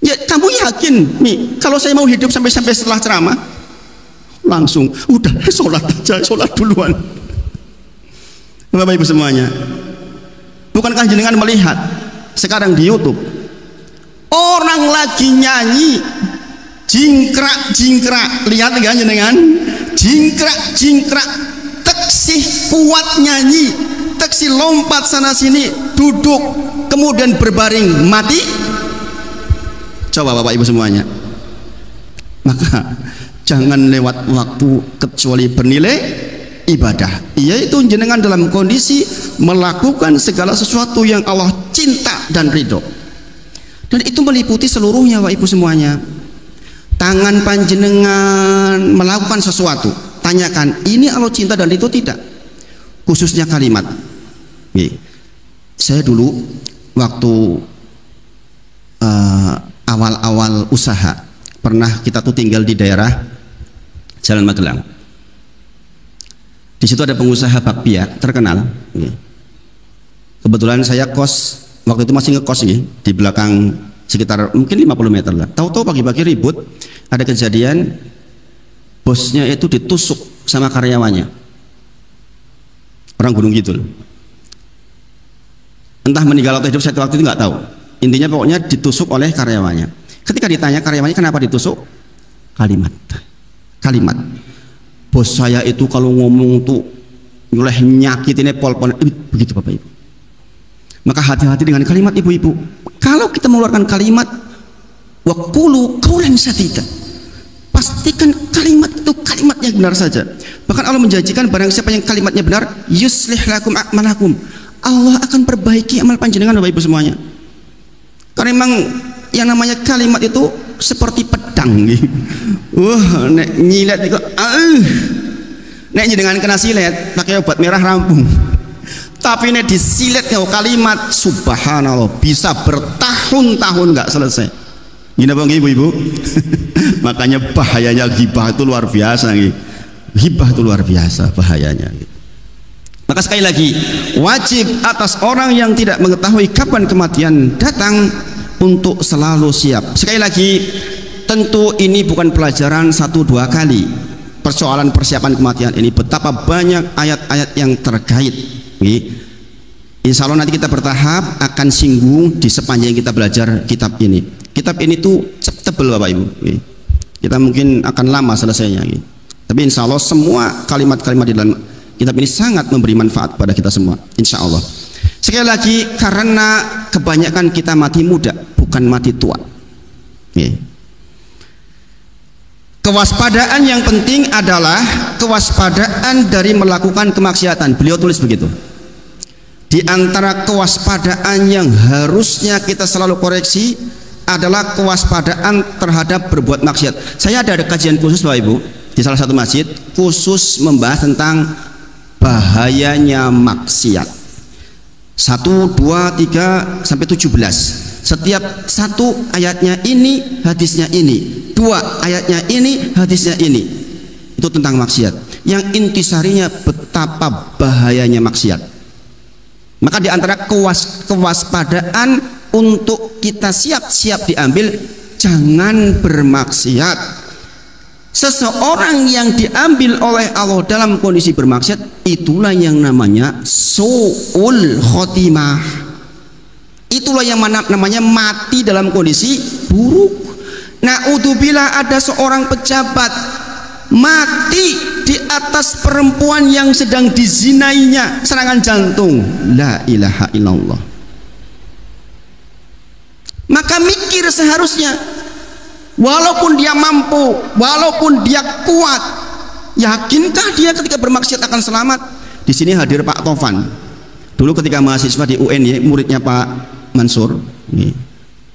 Ya kamu yakin Mi, kalau saya mau hidup sampai setelah ceramah? Langsung udah sholat aja, sholat duluan. Bapak Ibu semuanya, bukankah jenengan melihat sekarang di YouTube orang lagi nyanyi jingkrak, lihat enggak jenengan? Jingkrak, teksih kuat nyanyi, teksih lompat sana sini, duduk, kemudian berbaring, mati. Coba Bapak Ibu semuanya. Maka jangan lewat waktu kecuali bernilai ibadah, yaitu jenengan dalam kondisi melakukan segala sesuatu yang Allah cinta dan ridho, dan itu meliputi seluruhnya Bapak Ibu semuanya. Tangan panjenengan melakukan sesuatu, tanyakan ini Allah cinta dan ridho tidak, khususnya kalimat. Saya dulu waktu awal-awal usaha pernah kita tuh tinggal di daerah Jalan Magelang. Di situ ada pengusaha bakpia terkenal. Kebetulan saya kos waktu itu masih ngekos nih di belakang sekitar mungkin 50 meter lah. Tahu-tahu pagi-pagi ribut, ada kejadian bosnya itu ditusuk sama karyawannya. Orang Gunung Kidul. Entah meninggal atau hidup saya waktu itu nggak tahu. Intinya pokoknya ditusuk oleh karyawannya. Ketika ditanya karyawannya kenapa ditusuk, kalimat bos saya itu kalau ngomong tuh nyoleh nyakitinnya pol-pol begitu Bapak Ibu. Maka hati-hati dengan kalimat ibu-ibu. Kalau kita mengeluarkan kalimat waqulu qaulan sadida, pastikan kalimat itu kalimat yang benar saja. Bahkan Allah menjanjikan barang siapa yang kalimatnya benar, yuslih lakum a'malakum, Allah akan perbaiki amal panjenengan Bapak Ibu semuanya. Karena memang yang namanya kalimat itu seperti pedang gitu. Nek nyilet itu nek dengan kena silet pakai obat merah rampung. Tapi ini disilet ya kalimat subhanallah bisa bertahun-tahun nggak selesai. Gini bang ibu-ibu. Makanya bahayanya ghibah itu luar biasa nih. Ghibah itu luar biasa bahayanya. Maka sekali lagi wajib atas orang yang tidak mengetahui kapan kematian datang untuk selalu siap. Sekali lagi tentu ini bukan pelajaran 1-2 kali. Persoalan persiapan kematian ini betapa banyak ayat-ayat yang terkait. Insya Allah nanti kita bertahap akan singgung di sepanjang kita belajar kitab ini. Kitab ini tuh tebel Bapak Ibu. Kita mungkin akan lama selesainya. Tapi insya Allah semua kalimat-kalimat di dalam kitab ini sangat memberi manfaat pada kita semua. Insya Allah. Sekali lagi karena kebanyakan kita mati muda, bukan mati tua. Kewaspadaan yang penting adalah kewaspadaan dari melakukan kemaksiatan. Beliau tulis begitu. Di antara kewaspadaan yang harusnya kita selalu koreksi adalah kewaspadaan terhadap berbuat maksiat. Saya ada kajian khusus Bapak Ibu di salah satu masjid khusus membahas tentang bahayanya maksiat. 1, 2, 3 sampai 17. Setiap satu ayatnya ini, hadisnya ini. 2 ayatnya ini, hadisnya ini. Itu tentang maksiat. Yang intisarinya betapa bahayanya maksiat. Maka di antara kewaspadaan untuk kita siap-siap diambil, jangan bermaksiat. Seseorang yang diambil oleh Allah dalam kondisi bermaksiat, itulah yang namanya su'ul khotimah. Itulah yang namanya mati dalam kondisi buruk. Na'udzubillah, ada seorang pejabat mati di atas perempuan yang sedang dizinainya, serangan jantung. La ilaha illallah. Maka mikir seharusnya, walaupun dia mampu, walaupun dia kuat, yakinkah dia ketika bermaksiat akan selamat? Di sini hadir Pak Tovan. Dulu ketika mahasiswa di UN ya, muridnya Pak Mansur.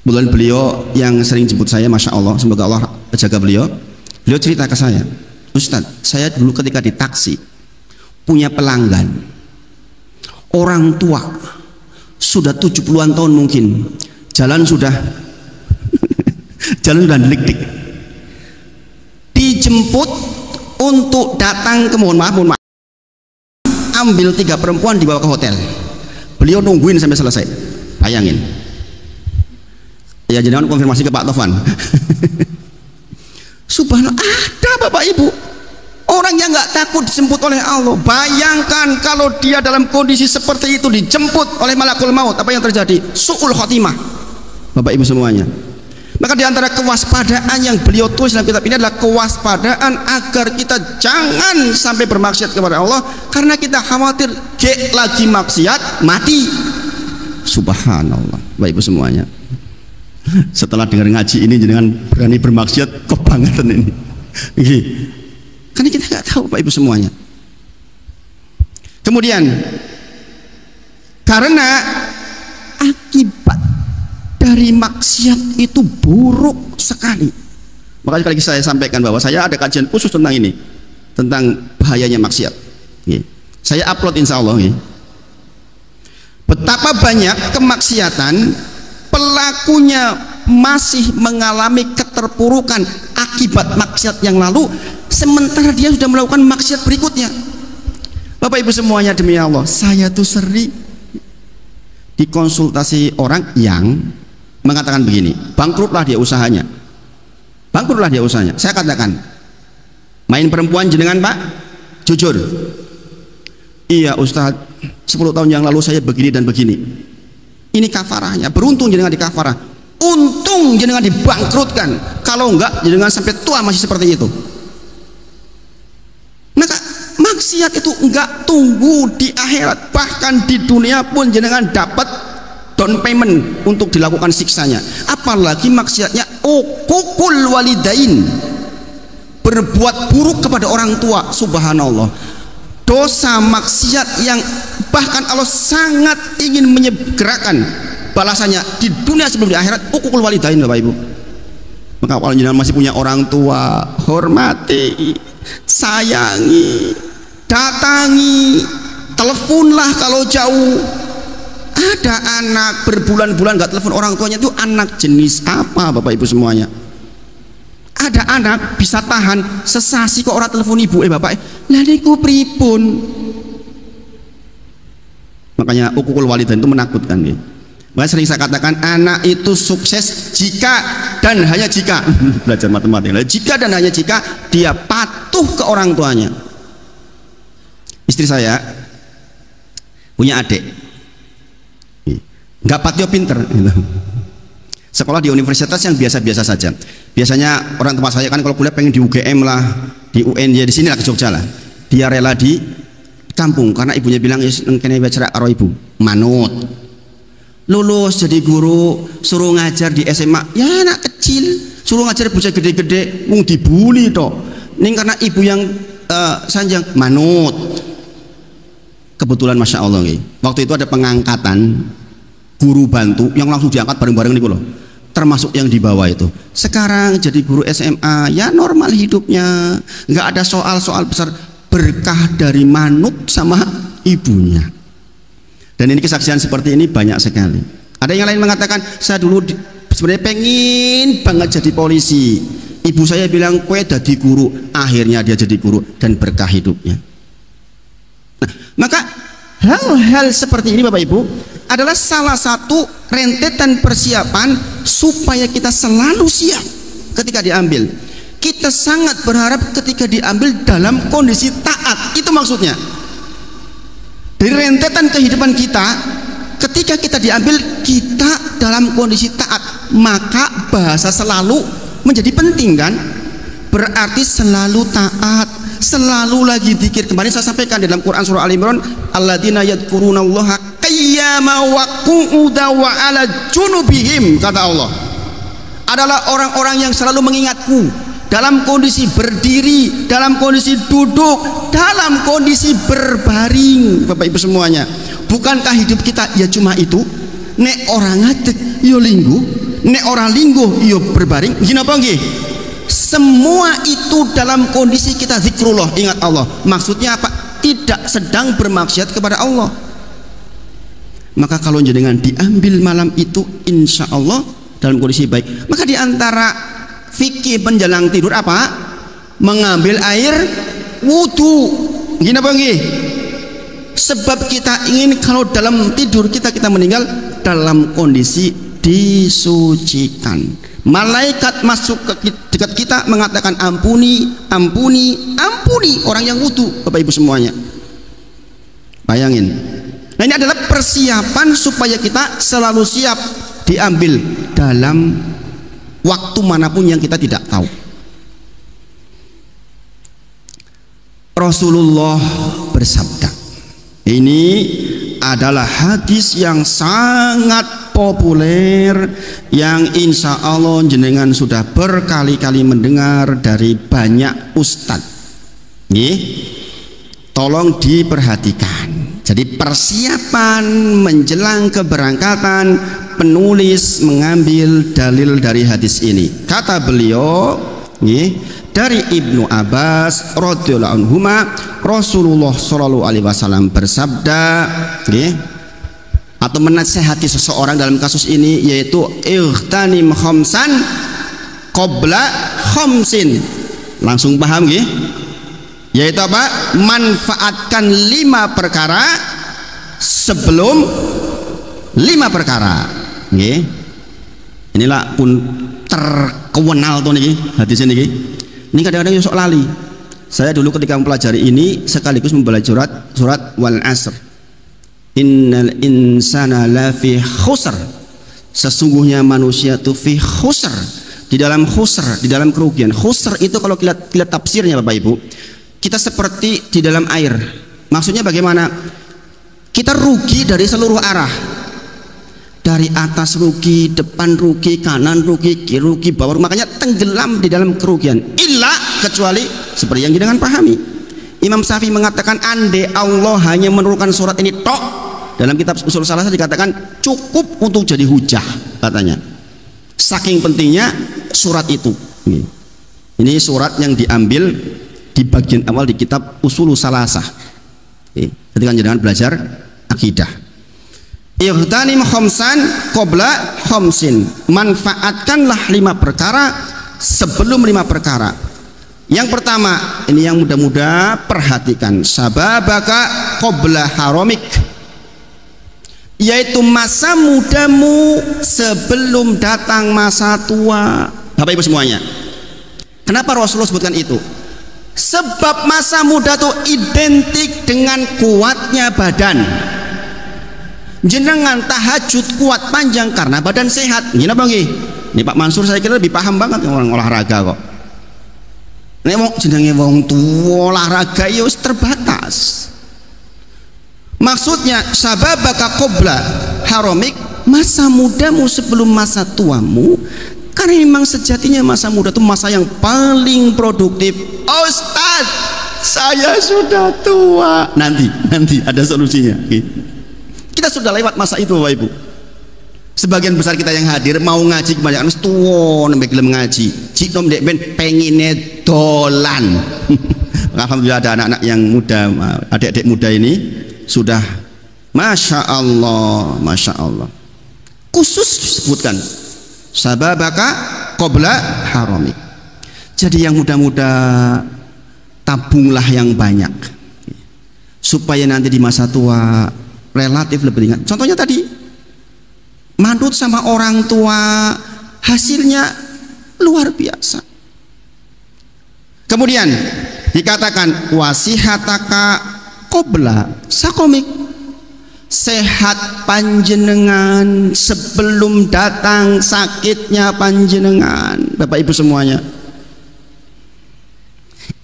Bulan beliau yang sering jemput saya, masya Allah, semoga Allah jaga beliau. Beliau cerita ke saya, Ustadz, saya dulu ketika di taksi punya pelanggan, orang tua, sudah 70-an tahun mungkin, jalan sudah delik-delik, dijemput untuk datang ke mohon maaf, ambil 3 perempuan dibawa ke hotel. Beliau nungguin sampai selesai. Bayangin. Ya jangan konfirmasi ke Pak Tovan. Subhanallah, ada Bapak Ibu orang yang nggak takut dijemput oleh Allah. Bayangkan kalau dia dalam kondisi seperti itu dijemput oleh malakul maut, apa yang terjadi? Su'ul khotimah Bapak Ibu semuanya. Maka diantara kewaspadaan yang beliau tulis dalam kitab ini adalah kewaspadaan agar kita jangan sampai bermaksiat kepada Allah, karena kita khawatir lagi maksiat mati. Subhanallah Bapak Ibu semuanya. Setelah dengar ngaji ini dengan berani bermaksiat kebangetan ini. Karena kita nggak tahu Bapak Ibu semuanya. Kemudian karena akibat dari maksiat itu buruk sekali, maka sekali lagi saya sampaikan bahwa saya ada kajian khusus tentang ini, tentang bahayanya maksiat. Saya upload insya Allah. Betapa banyak kemaksiatan pelakunya masih mengalami keterpurukan akibat maksiat yang lalu, sementara dia sudah melakukan maksiat berikutnya. Bapak Ibu semuanya, demi Allah, saya tuh sering dikonsultasi orang yang mengatakan begini, bangkrutlah dia usahanya. Bangkrutlah dia usahanya. Saya katakan, main perempuan jenengan Pak? Jujur. Iya Ustaz, 10 tahun yang lalu saya begini dan begini. Ini kafarahnya. Beruntung jenengan di kafarah. Untung jenengan dibangkrutkan. Kalau enggak jenengan sampai tua masih seperti itu. Maka maksiat itu enggak tunggu di akhirat, bahkan di dunia pun jenengan dapat down payment untuk dilakukan siksanya. Apalagi maksiatnya uququl walidain, berbuat buruk kepada orang tua. Subhanallah, dosa maksiat yang bahkan Allah sangat ingin menyegerakan balasannya di dunia sebelum di akhirat. Uququl walidain Bapak Ibu. Maka kalau jenengan masih punya orang tua, hormati, sayangi, datangi, teleponlah kalau jauh. Ada anak berbulan-bulan gak telepon orang tuanya, itu anak jenis apa Bapak Ibu semuanya? Ada anak bisa tahan sesasi kok orang telepon ibu bapak, lah niku pripun? Makanya uququl walidain itu menakutkan nih. Makanya sering saya katakan, anak itu sukses jika dan hanya jika belajar matematika, jika dan hanya jika dia patuh ke orang tuanya. Istri saya punya adik, nggak patio pinter gitu. Sekolah di universitas yang biasa-biasa saja. Biasanya orang tempat saya kan kalau kuliah pengen di UGM lah, di UN, ya di sini lah, ke Jogja lah. Dia rela di kampung karena ibunya bilang ya kene baca karo ibu, manut. Lulus jadi guru, suruh ngajar di SMA, ya anak kecil, suruh ngajar bocah gede-gede, mung dibully toh. Ning karena ibu yang sanjang, manut. Kebetulan Masya Allah nih, waktu itu ada pengangkatan guru bantu yang langsung diangkat bareng-bareng nih loh, termasuk yang di bawah itu. Sekarang jadi guru SMA, ya normal hidupnya, nggak ada soal-soal besar, berkah dari manut sama ibunya. Dan ini kesaksian seperti ini banyak sekali. Ada yang lain mengatakan, saya dulu sebenarnya pengen banget jadi polisi, ibu saya bilang kue jadi guru, akhirnya dia jadi guru dan berkah hidupnya. Nah, maka hal-hal seperti ini Bapak Ibu adalah salah satu rentetan persiapan supaya kita selalu siap ketika diambil. Kita sangat berharap ketika diambil dalam kondisi taat, itu maksudnya. Dari rentetan kehidupan kita, ketika kita diambil, kita dalam kondisi taat, maka bahasa selalu menjadi penting kan? Berarti selalu taat, selalu lagi zikir. Kemarin saya sampaikan dalam Quran surah Al-Imran, alladzina yadhkurunallaha qiyaman wa qu'udan wa 'ala junubihim, kata Allah, adalah orang-orang yang selalu mengingatku dalam kondisi berdiri, dalam kondisi duduk, dalam kondisi berbaring. Bapak Ibu semuanya, bukankah hidup kita ya cuma itu? Nek orang ngadeg yo lingguh, nek orang lingguh yo berbaring. Gini apa nggih? Semua itu dalam kondisi kita zikrullah, ingat Allah. Maksudnya apa? Tidak sedang bermaksiat kepada Allah. Maka kalau jenengan diambil malam itu, insya Allah dalam kondisi baik. Maka diantara fikih menjelang tidur apa? Mengambil air wudu. Gini apa nggih? Sebab kita ingin kalau dalam tidur kita meninggal dalam kondisi disucikan. Malaikat masuk ke dekat kita mengatakan ampuni, ampuni, ampuni orang yang wudu. Bapak Ibu semuanya, bayangin. Nah, ini adalah persiapan supaya kita selalu siap diambil dalam waktu manapun yang kita tidak tahu. Rasulullah bersabda, ini adalah hadis yang sangat populer, yang insya Allah jenengan sudah berkali-kali mendengar dari banyak ustadz. Nih, tolong diperhatikan. Jadi persiapan menjelang keberangkatan, penulis mengambil dalil dari hadis ini. Kata beliau, nih, dari Ibnu Abbas radhiyallahu anhuma, Rasulullah shallallahu alaihi wasallam bersabda, nih, atau menasihati seseorang dalam kasus ini, yaitu ightanim khamsan qabla khamsin. Langsung paham nggih? Yaitu apa? Manfaatkan 5 perkara sebelum 5 perkara. Nggih. Inilah pun terkenal tuh niki hadis niki. Ini kadang-kadang sok lali. Saya dulu ketika mempelajari ini sekaligus mempelajari surat wal asr. Innal insana lafi khusr. Sesungguhnya manusia itu fi khusr, di dalam khusr, di dalam kerugian. Khusr itu kalau lihat tafsirnya Bapak Ibu, kita seperti di dalam air. Maksudnya bagaimana? Kita rugi dari seluruh arah. Dari atas rugi, depan rugi, kanan rugi, kiri rugi, bawah rugi. Makanya tenggelam di dalam kerugian. Illa, kecuali seperti yang kita pahami. Imam Syafi'i mengatakan andai Allah hanya menurunkan surat ini tok, dalam kitab Ushul Salasah dikatakan cukup untuk jadi hujah katanya. Saking pentingnya surat itu. Ini surat yang diambil di bagian awal di kitab Ushul Salasah. Ketika jangan belajar akidah. Ightanim khamsan qabla khamsin. Manfaatkanlah 5 perkara sebelum 5 perkara. Yang pertama, ini yang muda-muda perhatikan, sababaka qabla haramik, yaitu masa mudamu sebelum datang masa tua. Bapak Ibu semuanya, kenapa Rasulullah sebutkan itu? Sebab masa muda itu identik dengan kuatnya badan. Jenengan tahajud kuat panjang karena badan sehat. Gini apa nggih? Ini Pak Mansur saya kira lebih paham banget orang olahraga kok. Nek wong jenenge wong tuwa olahraga ya wis terbatas. Maksudnya sababaka qabla haramik, masa mudamu sebelum masa tuamu. Karena memang sejatinya masa muda itu masa yang paling produktif. Ustaz, saya sudah tua. Nanti ada solusinya. Kita sudah lewat masa itu Bapak Ibu. Sebagian besar kita yang hadir mau ngaji kebanyakan wis tuwa nembe gelem ngaji. Cik nom dek ben pengine dolan. Alhamdulillah ada anak-anak yang muda, adik-adik muda ini sudah Masya Allah. Khusus disebutkan sababaka qabla haramik. Jadi yang muda-muda tabunglah yang banyak supaya nanti di masa tua relatif lebih ringan. Contohnya tadi manut sama orang tua, hasilnya luar biasa. Kemudian dikatakan wasihataka qabla sakomik, sehat panjenengan sebelum datang sakitnya panjenengan. Bapak Ibu semuanya,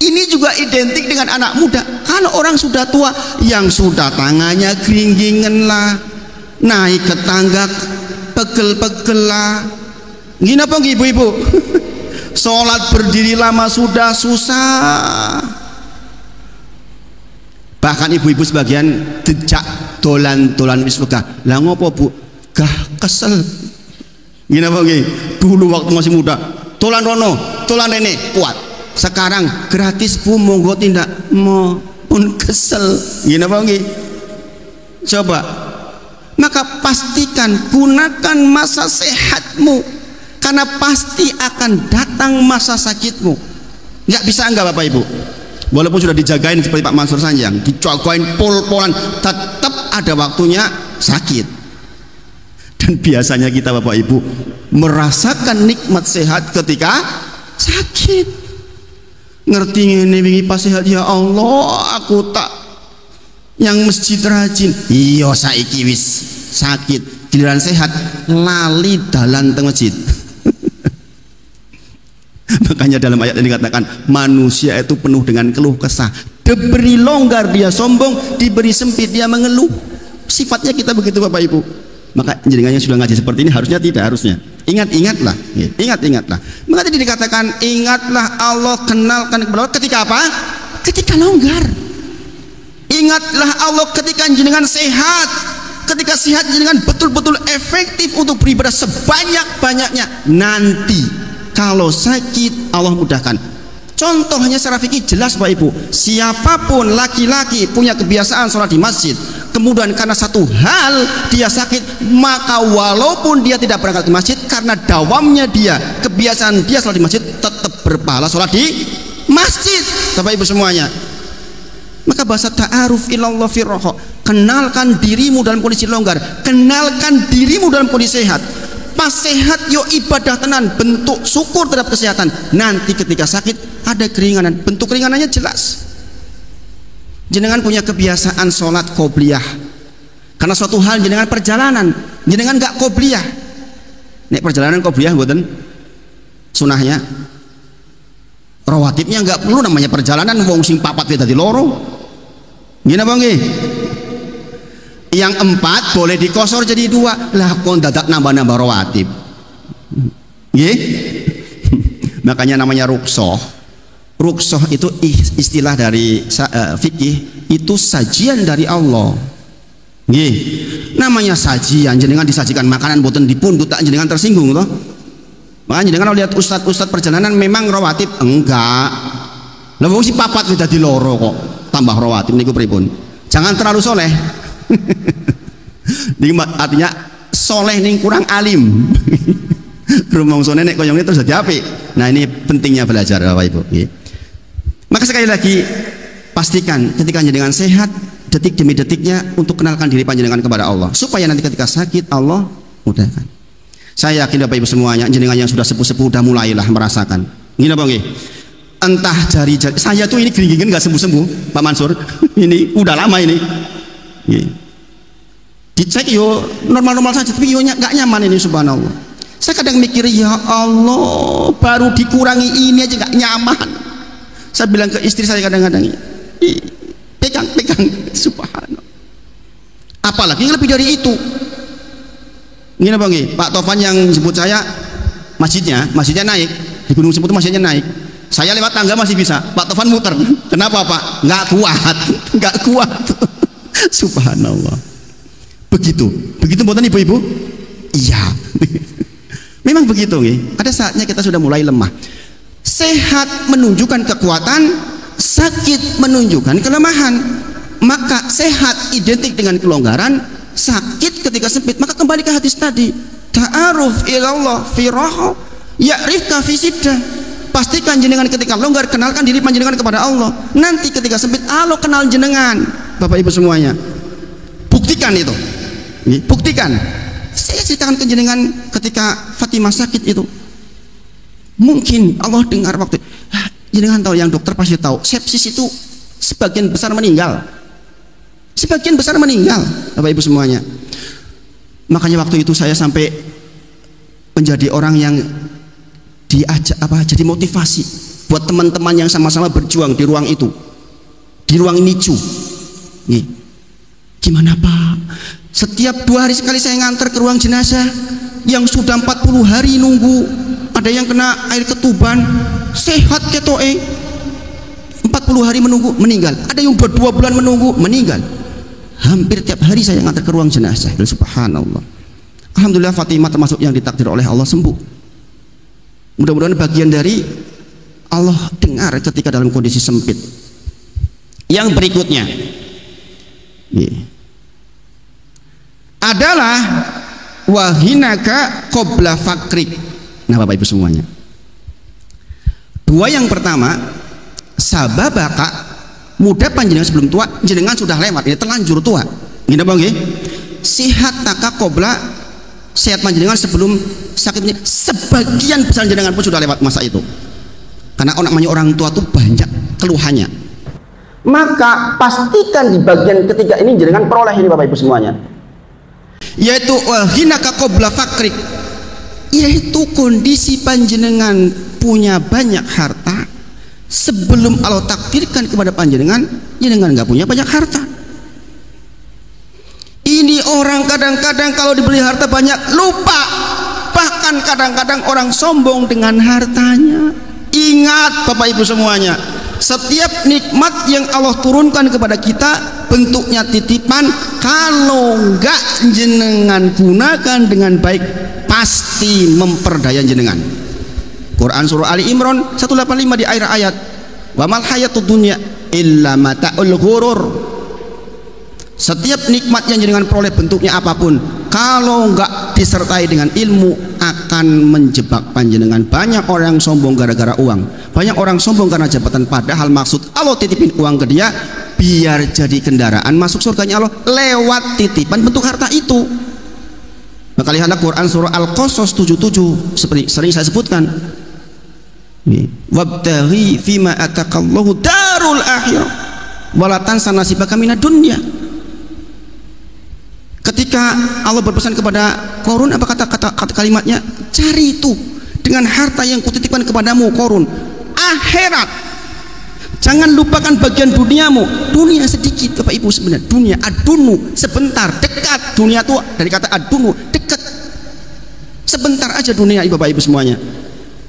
ini juga identik dengan anak muda. Kalau orang sudah tua, yang sudah tangannya geringgingen lah, naik ke tangga pegel-pegel lah. Gini apa ibu-ibu? Sholat berdiri lama sudah susah. Bahkan ibu-ibu sebagian dijak dolan-dolan wis wegah. Lah ngopo Bu? Gah kesel. Gini apa nggih? Dulu waktu masih muda, dolan rono, dolan rene, kuat. Sekarang gratis Bu, monggo tindak, mau pun kesel. Gini apa nggih? Coba. Maka pastikan gunakan masa sehatmu, karena pasti akan datang masa sakitmu. Nggak bisa enggak Bapak Ibu? Walaupun sudah dijagain seperti Pak Mansur Sanjang, dijagain pol-polan, tetap ada waktunya sakit. Dan biasanya kita Bapak Ibu merasakan nikmat sehat ketika sakit. Ngerti ngene wingi pas sehat, ya Allah aku tak yang masjid rajin. Iya saiki wis sakit, giliran sehat lali dalan teng masjid. Makanya dalam ayat ini dikatakan manusia itu penuh dengan keluh kesah. Diberi longgar dia sombong, diberi sempit dia mengeluh. Sifatnya kita begitu Bapak Ibu. Maka jenengan yang sudah ngaji seperti ini harusnya tidak harusnya. Ingat-ingatlah, ingat-ingatlah. Maka tadi dikatakan ingatlah Allah, kenalkan kepada Allah ketika apa? Ketika longgar. Ingatlah Allah ketika jenengan sehat. Ketika sehat jenengan betul-betul efektif untuk beribadah sebanyak-banyaknya. Nanti kalau sakit Allah mudahkan. Contohnya secara fikih jelas Bapak Ibu, siapapun laki-laki punya kebiasaan sholat di masjid, kemudian karena satu hal dia sakit, maka walaupun dia tidak berangkat ke masjid, karena dawamnya dia, kebiasaan dia sholat di masjid, tetap berpahala sholat di masjid. Bapak Ibu semuanya, Maka bahasa ta'aruf ilallah fi roho, kenalkan dirimu dalam kondisi longgar, kenalkan dirimu dalam kondisi sehat. Pas sehat yo ibadah tenan, bentuk syukur terhadap kesehatan. Nanti ketika sakit ada keringanan, bentuk keringanannya jelas. Jenengan punya kebiasaan sholat qobliyah, karena suatu hal jenengan perjalanan, jenengan gak qobliyah. Nek perjalanan qobliyah mboten sunahnya, rawatibnya nggak perlu, namanya perjalanan wong sing papat dadi loro. Gini apa nggih? Yang 4 boleh dikosor jadi 2. Lah kon dadak nambah-nambah rawatib. Nggih? Makanya namanya ruksoh. Ruksoh itu istilah dari fikih, itu sajian dari Allah. Nggih. Namanya sajian, jenengan disajikan makanan boten dipundhut tak jenengan tersinggung toh. Makanya jangan kalau lihat ustadz perjalanan memang rawatib enggak. Lah wong si papat sudah di loro kok tambah rawatib niku pripun? Jangan terlalu soleh. Artinya soleh ning kurang alim. Rumongsone nek koyong terus dadi apik. Nah ini pentingnya belajar Bapak Ibu. Maka sekali lagi pastikan ketika jenengan sehat, detik demi detiknya untuk kenalkan diri panjenengan kepada Allah, supaya nanti ketika sakit Allah mudahkan. Saya yakin Bapak Ibu semuanya, jenengan yang sudah sepuh-sepuh udah mulailah merasakan. Gini apa nggih? Entah jari-jari saya tuh ini gering-gering nggak sembuh-sembuh, Pak Mansur. Ini udah lama ini. Dicek yo normal-normal saja, tapi yo nggak nyaman ini, subhanallah. Saya kadang mikir, ya Allah, baru dikurangi ini aja nggak nyaman. Saya bilang ke istri saya kadang-kadang, pegang, subhanallah. Apalagi lebih dari itu. Gini apa nggih? Pak Tovan yang sebut saya masjidnya naik di Gunung Sebut, masjidnya naik. Saya lewat tangga masih bisa, Pak Tovan muter. Kenapa Pak? Nggak kuat. Subhanallah. Begitu mboten ibu-ibu? Iya. Memang begitu nggih. Ada saatnya kita sudah mulai lemah. Sehat menunjukkan kekuatan, sakit menunjukkan kelemahan. Maka sehat identik dengan kelonggaran, sakit ketika sempit. Maka kembali ke hadis tadi, ta'aruf ilallah fi raha ya'rifka fi siddah. Pastikan jenengan ketika longgar, kenalkan diri panjenengan kepada Allah. Nanti ketika sempit Allah kenal jenengan. Bapak Ibu semuanya, buktikan itu. Buktikan. Saya ceritakan ke jenengan ketika Fatimah sakit itu. Mungkin Allah dengar waktu jenengan tahu, yang dokter pasti tahu, sepsis itu sebagian besar meninggal. Bapak Ibu semuanya. Makanya waktu itu saya sampai menjadi orang yang diajak jadi motivasi buat teman-teman yang sama-sama berjuang di ruang itu, di ruang NICU. Gimana Pak? Setiap 2 hari sekali saya nganter ke ruang jenazah yang sudah 40 hari nunggu. Ada yang kena air ketuban, sehat ketoe, 40 hari menunggu, meninggal. Ada yang 2 bulan menunggu, meninggal. Hampir tiap hari saya ngantar ke ruang jenazah. Subhanallah. Alhamdulillah Fatimah termasuk yang ditakdir oleh Allah sembuh. Mudah-mudahan bagian dari Allah dengar ketika dalam kondisi sempit. Yang berikutnya adalah wahinaka qabla fakrik. Nah Bapak Ibu semuanya, 2 yang pertama, sababaka, muda panjenengan sebelum tua, jenengan sudah lewat, ini terlanjur tua. Gini apa nggih? Sihat taka qabla, sehat panjenengan sebelum sakitnya. Sebagian besar jenengan pun sudah lewat masa itu, karena orang tua itu banyak keluhannya. Maka pastikan di bagian ketiga ini jenengan peroleh ini Bapak Ibu semuanya, yaitu wahinaka qabla fakrik, yaitu kondisi panjenengan punya banyak harta sebelum Allah takdirkan kepada panjenengan nggak punya banyak harta. Ini orang kadang-kadang kalau diberi harta banyak lupa, bahkan kadang-kadang orang sombong dengan hartanya. Ingat Bapak Ibu semuanya, setiap nikmat yang Allah turunkan kepada kita bentuknya titipan. Kalau enggak jenengan gunakan dengan baik, pasti memperdaya jenengan. Quran surah Ali Imran 185 di akhir ayat, wa mal hayatud dunya illa mata'ul ghurur. Setiap nikmat yang jenengan peroleh bentuknya apapun, kalau enggak disertai dengan ilmu, akan menjebak panjenengan. Banyak orang sombong gara-gara uang, banyak orang sombong karena jabatan, padahal maksud Allah titipin uang ke dia biar jadi kendaraan masuk surganya Allah lewat titipan bentuk harta itu. Maka lihatlah Quran surah Al-Qasas 77 seperti sering saya sebutkan. Wabtaghi fima atakallahu darul akhirah wala tansa nasibaka minad dunya. Ketika Allah berpesan kepada Qarun, apa kata kalimatnya? Cari itu dengan harta yang kutitipkan kepadamu Qarun, akhirat. Jangan lupakan bagian duniamu. Dunia sedikit Bapak Ibu sebenarnya. Dunia adunu sebentar, dekat. Dunia itu dari kata adunu, dekat. Sebentar aja dunia Bapak Ibu semuanya.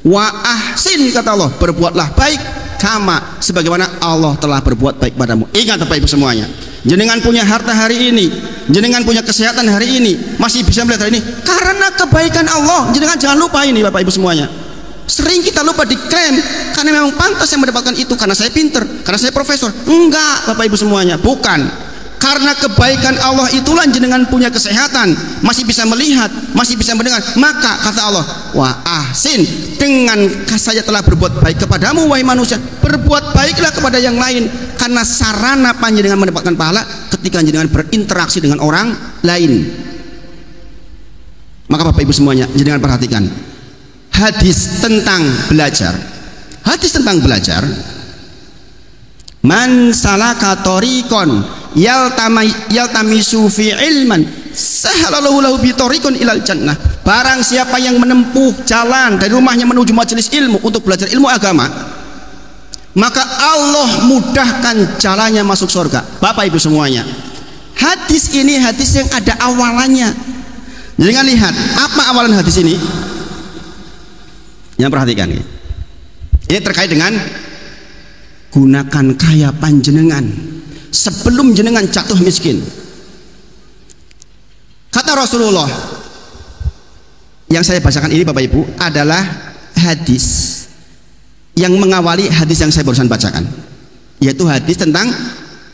Wa ahsin kata Allah, berbuatlah baik kama sebagaimana Allah telah berbuat baik padamu. Ingat Bapak Ibu semuanya. Jenengan punya harta hari ini, jenengan punya kesehatan hari ini, masih bisa melihat hari ini karena kebaikan Allah. Jenengan jangan lupa ini Bapak Ibu semuanya. Sering kita lupa diklaim karena memang pantas yang mendapatkan itu karena saya pinter, karena saya profesor. Enggak Bapak Ibu semuanya, bukan. Karena kebaikan Allah itulah jenengan punya kesehatan, masih bisa melihat, masih bisa mendengar. Maka kata Allah, wa ahsin, dengan saya telah berbuat baik kepadamu wahai manusia, berbuat baiklah kepada yang lain, karena sarana panjenengan mendapatkan pahala ketika jenengan berinteraksi dengan orang lain. Maka Bapak Ibu semuanya, jenengan perhatikan hadis tentang belajar. Hadis tentang belajar, man salaka tariqon yaltamisu fi ilman sahalallahu lahu bi tariqin ilal jannah. Barang siapa yang menempuh jalan dari rumahnya menuju majelis ilmu untuk belajar ilmu agama, maka Allah mudahkan jalannya masuk surga. Bapak Ibu semuanya, hadis ini hadis yang ada awalannya. Jangan lihat apa awalan hadis ini. Yang perhatikan ini. Ini terkait dengan gunakan kaya panjenengan sebelum jenengan jatuh miskin. Kata Rasulullah, yang saya bacakan ini Bapak Ibu adalah hadis yang mengawali hadis yang saya barusan bacakan, yaitu hadis tentang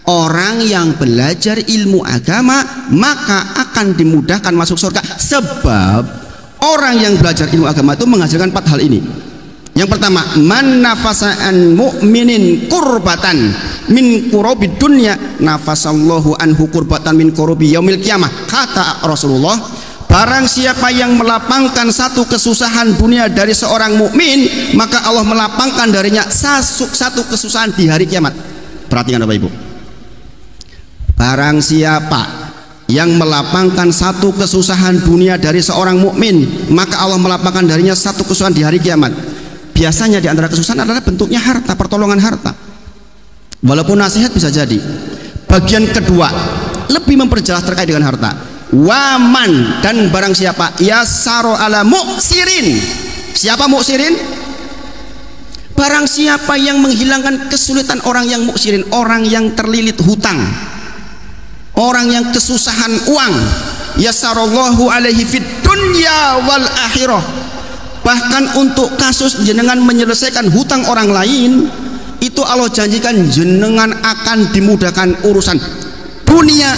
orang yang belajar ilmu agama maka akan dimudahkan masuk surga. Sebab orang yang belajar ilmu agama itu menghasilkan 4 hal ini. Yang pertama, man nafasa'an mu'minin kurbatan min kurobi dunya nafasallahu anhu kurbatan min kurobi yaumil qiyamah. Kata Rasulullah, barang siapa yang melapangkan satu kesusahan dunia dari seorang mukmin, maka Allah melapangkan darinya satu kesusahan di hari kiamat. Perhatikan Bapak Ibu, barang siapa yang melapangkan satu kesusahan dunia dari seorang mukmin, maka Allah melapangkan darinya satu kesusahan di hari kiamat. Biasanya di antara kesusahan adalah bentuknya harta, pertolongan harta. Walaupun nasihat bisa jadi. Bagian kedua lebih memperjelas terkait dengan harta. Waman, dan barang siapa yasaro ala muksirin. Siapa muksirin? Barang siapa yang menghilangkan kesulitan orang yang muksirin, orang yang terlilit hutang, orang yang kesusahan uang. Yasarallahu alaihi fid dunya wal akhirah. Bahkan untuk kasus jenengan menyelesaikan hutang orang lain, itu Allah janjikan jenengan akan dimudahkan urusan dunia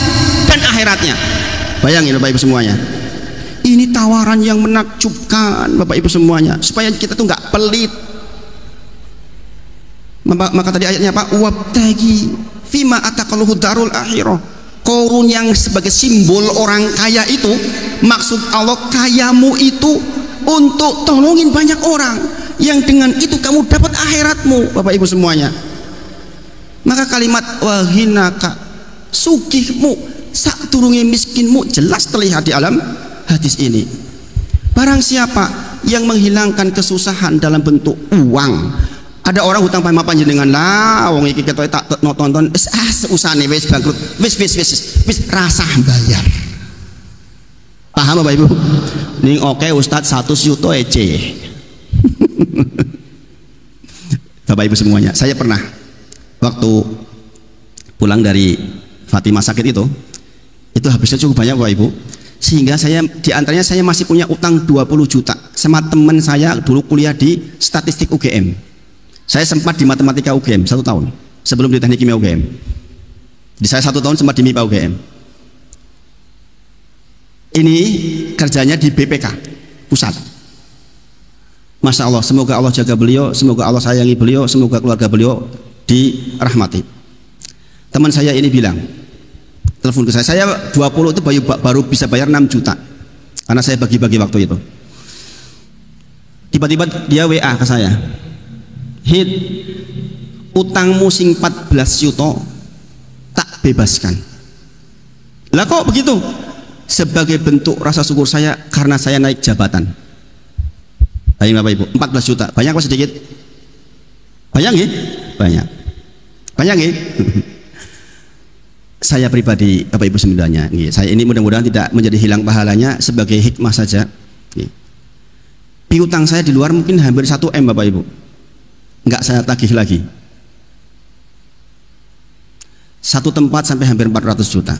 dan akhiratnya. Bayangin Bapak Ibu semuanya, ini tawaran yang menakjubkan Bapak Ibu semuanya, supaya kita tuh nggak pelit. Maka tadi ayatnya apa? Wabtagi fima atakallahu darul akhirah. Qarun yang sebagai simbol orang kaya itu, maksud Allah kayamu itu untuk tolongin banyak orang, yang dengan itu kamu dapat akhiratmu Bapak Ibu semuanya. Maka kalimat wahinaka, sugihmu, sakturungi miskinmu, jelas terlihat di alam hadis ini. Barang siapa yang menghilangkan kesusahan dalam bentuk uang, ada orang hutang sama panjenengan lah, wong iki ketoke tak nonton usane wis bangkrut, wis rasah bayar. Paham Bapak Ibu? Ning oke Ustadz 100 juta ece. Bapak Ibu semuanya, saya pernah waktu pulang dari Fatimah sakit itu habisnya cukup banyak Bapak Ibu, sehingga saya diantaranya saya masih punya utang 20 juta sama teman saya dulu kuliah di statistik UGM. Saya sempat di matematika UGM 1 tahun sebelum di teknik kimia UGM. Saya 1 tahun sempat di MIPA UGM. Ini kerjanya di BPK pusat. Masya Allah, semoga Allah jaga beliau, semoga Allah sayangi beliau, semoga keluarga beliau dirahmati. Teman saya ini bilang, telepon ke saya 20 itu baru bisa bayar 6 juta karena saya bagi-bagi waktu itu. Tiba-tiba dia WA ke saya, Hit, utangmu sing 14 juta tak bebaskan. Lah kok begitu? Sebagai bentuk rasa syukur saya karena saya naik jabatan. Baik Bapak Ibu, 14 juta banyak apa sedikit? Banyak ya? Banyak. Banyak ya? Saya pribadi Bapak Ibu semuanya, saya ini mudah-mudahan tidak menjadi hilang pahalanya, sebagai hikmah saja. Piutang saya di luar mungkin hampir 1 M Bapak Ibu, nggak saya tagih lagi. Satu tempat sampai hampir 400 juta.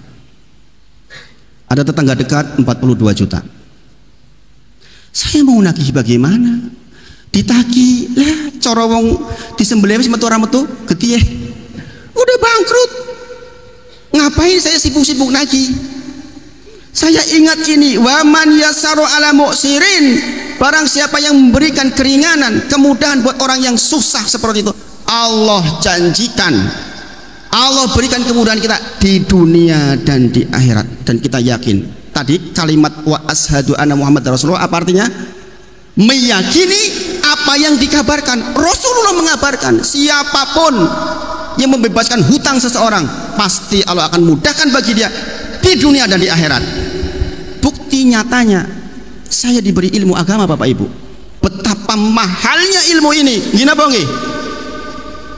Ada tetangga dekat 42 juta. Saya mau nagih bagaimana? Ditagih lah, cara wong disembelih wis metu ora metu getihe. Udah bangkrut. Ngapain saya sibuk-sibuk nagih? Saya ingat ini, waman yasaru ala mu'sirin, barang siapa yang memberikan keringanan, kemudahan buat orang yang susah seperti itu, Allah janjikan, Allah berikan kemudahan kita di dunia dan di akhirat. Dan kita yakin tadi kalimat wa ashadu anna Muhammad Rasulullah apa artinya? Meyakini apa yang dikabarkan. Rasulullah mengabarkan siapapun yang membebaskan hutang seseorang, pasti Allah akan mudahkan bagi dia di dunia dan di akhirat. Bukti nyatanya saya diberi ilmu agama Bapak Ibu. Betapa mahalnya ilmu ini. Gina bonggi,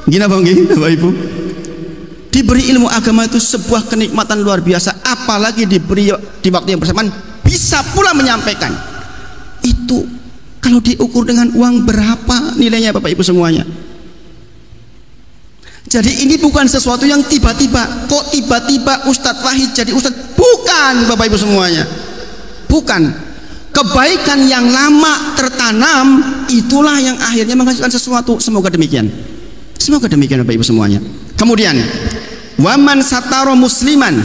gina bonggi Bapak Ibu. Diberi ilmu agama itu sebuah kenikmatan luar biasa, apalagi diberi di waktu yang bersamaan bisa pula menyampaikan. Itu kalau diukur dengan uang berapa nilainya Bapak Ibu semuanya. Jadi ini bukan sesuatu yang tiba-tiba, kok tiba-tiba Ustadz Wahid jadi Ustadz, bukan Bapak Ibu semuanya, bukan. Kebaikan yang lama tertanam itulah yang akhirnya menghasilkan sesuatu. Semoga demikian, semoga demikian Bapak Ibu semuanya. Kemudian waman sataro musliman,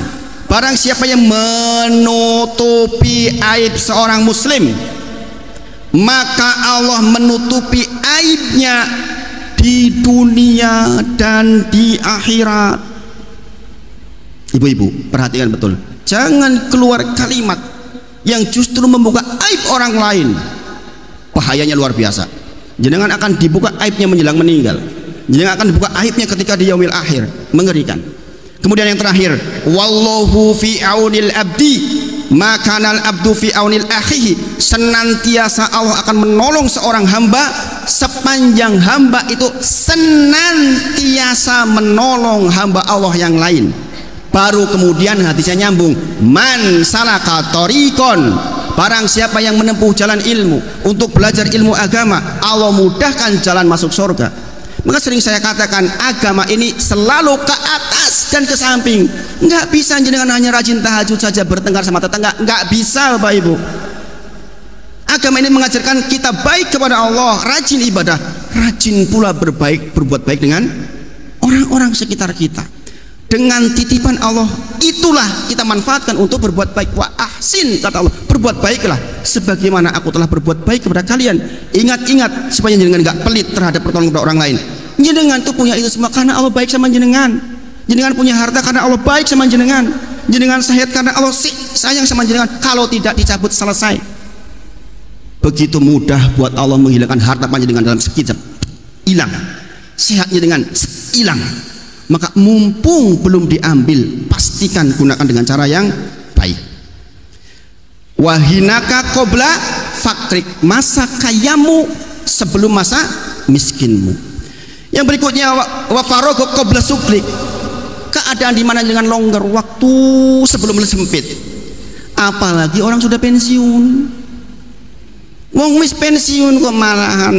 barang siapa yang menutupi aib seorang muslim, maka Allah menutupi aibnya di dunia dan di akhirat. Ibu-ibu perhatikan betul, jangan keluar kalimat yang justru membuka aib orang lain. Bahayanya luar biasa. Jenengan akan dibuka aibnya menjelang meninggal, jenengan akan dibuka aibnya ketika di yaumil akhir. Mengerikan. Kemudian yang terakhir, wallahu fi aunil abdi makanal abdu fi aunil akhihi, senantiasa Allah akan menolong seorang hamba sepanjang hamba itu senantiasa menolong hamba Allah yang lain. Baru kemudian hadisnya nyambung, man salaka thariqon, barang siapa yang menempuh jalan ilmu untuk belajar ilmu agama, Allah mudahkan jalan masuk surga. Maka sering saya katakan, agama ini selalu ke atas dan ke samping. Nggak bisa jenengan hanya rajin tahajud saja bertengkar sama tetangga, nggak bisa Bapak Ibu. Agama ini mengajarkan kita baik kepada Allah, rajin ibadah, rajin pula berbuat baik dengan orang-orang sekitar kita. Dengan titipan Allah itulah kita manfaatkan untuk berbuat baik. Wa ahsin, kata Allah, berbuat baiklah sebagaimana aku telah berbuat baik kepada kalian. Ingat-ingat supaya jenengan nggak pelit terhadap pertolongan kepada orang lain. Jenengan tuh punya itu semua karena Allah baik sama jenengan. Jenengan punya harta karena Allah baik sama jenengan. Jenengan sehat karena Allah sayang sama jenengan. Kalau tidak dicabut selesai. Begitu mudah buat Allah menghilangkan harta panjenengan dalam sekejap, hilang. Sehatnya dengan hilang. Maka mumpung belum diambil, pastikan gunakan dengan cara yang baik. Wahinaka qabla fakrik, masa kayamu sebelum masa miskinmu. Yang berikutnya wa faragha qabla suklik, keadaan di mana dengan longgar waktu sebelum sempit. Apalagi orang sudah pensiun. Wong wis pensiun kok malahan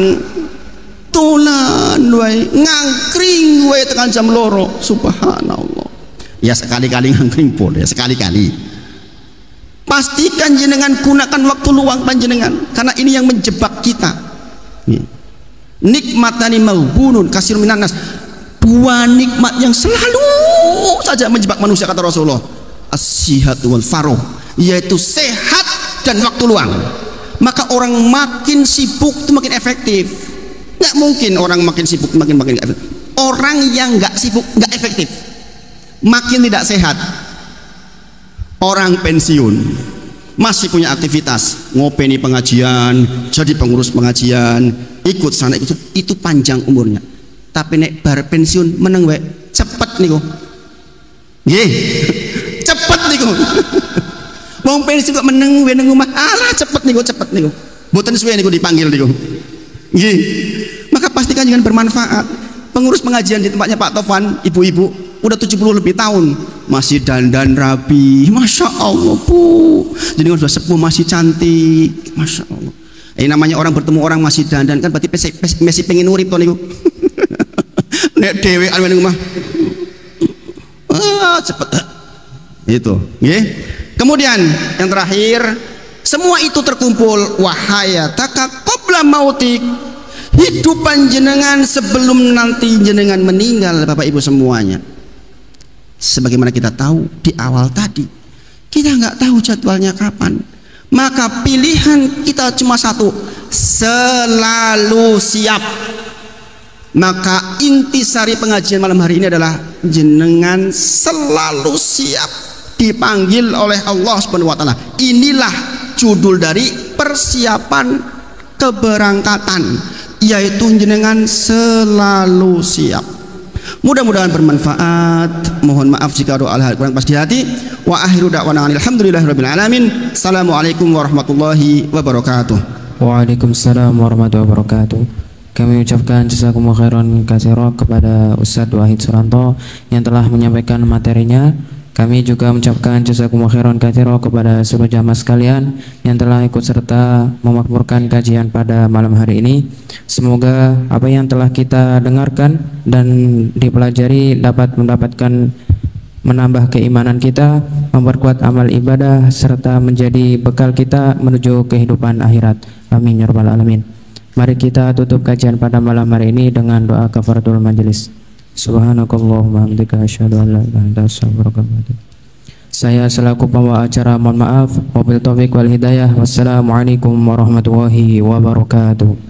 tulan wae, ngangkring wae tekan jam loro. Subhanallah. Ya sekali-kali ngangkring boleh, sekali-kali. Pastikan jenengan gunakan waktu luang panjenengan, karena ini yang menjebak kita. Nikmatani maghbunun kasirun minan nas, dua nikmat yang selalu saja menjebak manusia kata Rasulullah, as-sihat wal faragh, yaitu sehat dan waktu luang. Maka orang makin sibuk itu makin efektif. Nggak mungkin orang makin sibuk makin efektif. Orang yang nggak sibuk nggak efektif. makin tidak sehat. Orang pensiun masih punya aktivitas, ngopeni pengajian, jadi pengurus pengajian, ikut sana ikut itu panjang umurnya. Tapi nek bar pensiun meneng wae cepet niku. Nggih. Cepet niku. Wong pensiun kok meneng wae nang omah. Alah cepet niku. Mboten suwe niku dipanggil niku. Nggih. Maka pastikan jangan bermanfaat. Pengurus pengajian di tempatnya Pak Tovan, ibu-ibu udah 70 lebih tahun masih dandan rapi, masya Allah Bu. Jadi sudah sepuh masih cantik, masya Allah. Namanya orang bertemu orang masih dandan kan berarti masih pengen urip to niku. Nek dhewean meneng omah. Cepet. Itu, nggih. Kemudian yang terakhir, semua itu terkumpul wahayataka qabla mautik. Hidupan jenengan sebelum nanti jenengan meninggal, Bapak Ibu semuanya. Sebagaimana kita tahu di awal tadi, kita nggak tahu jadwalnya kapan. Maka pilihan kita cuma satu, selalu siap. Maka intisari pengajian malam hari ini adalah jenengan selalu siap dipanggil oleh Allah Subhanahu wa taala. Inilah judul dari persiapan keberangkatan, yaitu jenengan selalu siap. Mudah-mudahan bermanfaat. Mohon maaf jika doa hal kurang pas di hati. Wa akhiru da'wana alhamdulillahirabbil alamin. Assalamualaikum warahmatullahi wabarakatuh. Waalaikumsalam warahmatullahi wabarakatuh. Kami ucapkan jazakumullah khairan katsira kepada Ustadz Wahid Suranto yang telah menyampaikan materinya. Kami juga mengucapkan jazakumullah khairan katsira kepada seluruh jamaah sekalian yang telah ikut serta memakmurkan kajian pada malam hari ini. Semoga apa yang telah kita dengarkan dan dipelajari dapat mendapatkan menambah keimanan kita, memperkuat amal ibadah serta menjadi bekal kita menuju kehidupan akhirat. Amin ya rabbal alamin. Mari kita tutup kajian pada malam hari ini dengan doa kafaratul majelis. Subhanakallahumma hamdika asyhadu an la ilaha illa anta astaghfiruka wa atubu ilaik. Saya selaku pembawa acara mohon maaf. Wabillahi taufiq wal hidayah. Wassalamualaikum warahmatullahi wabarakatuh.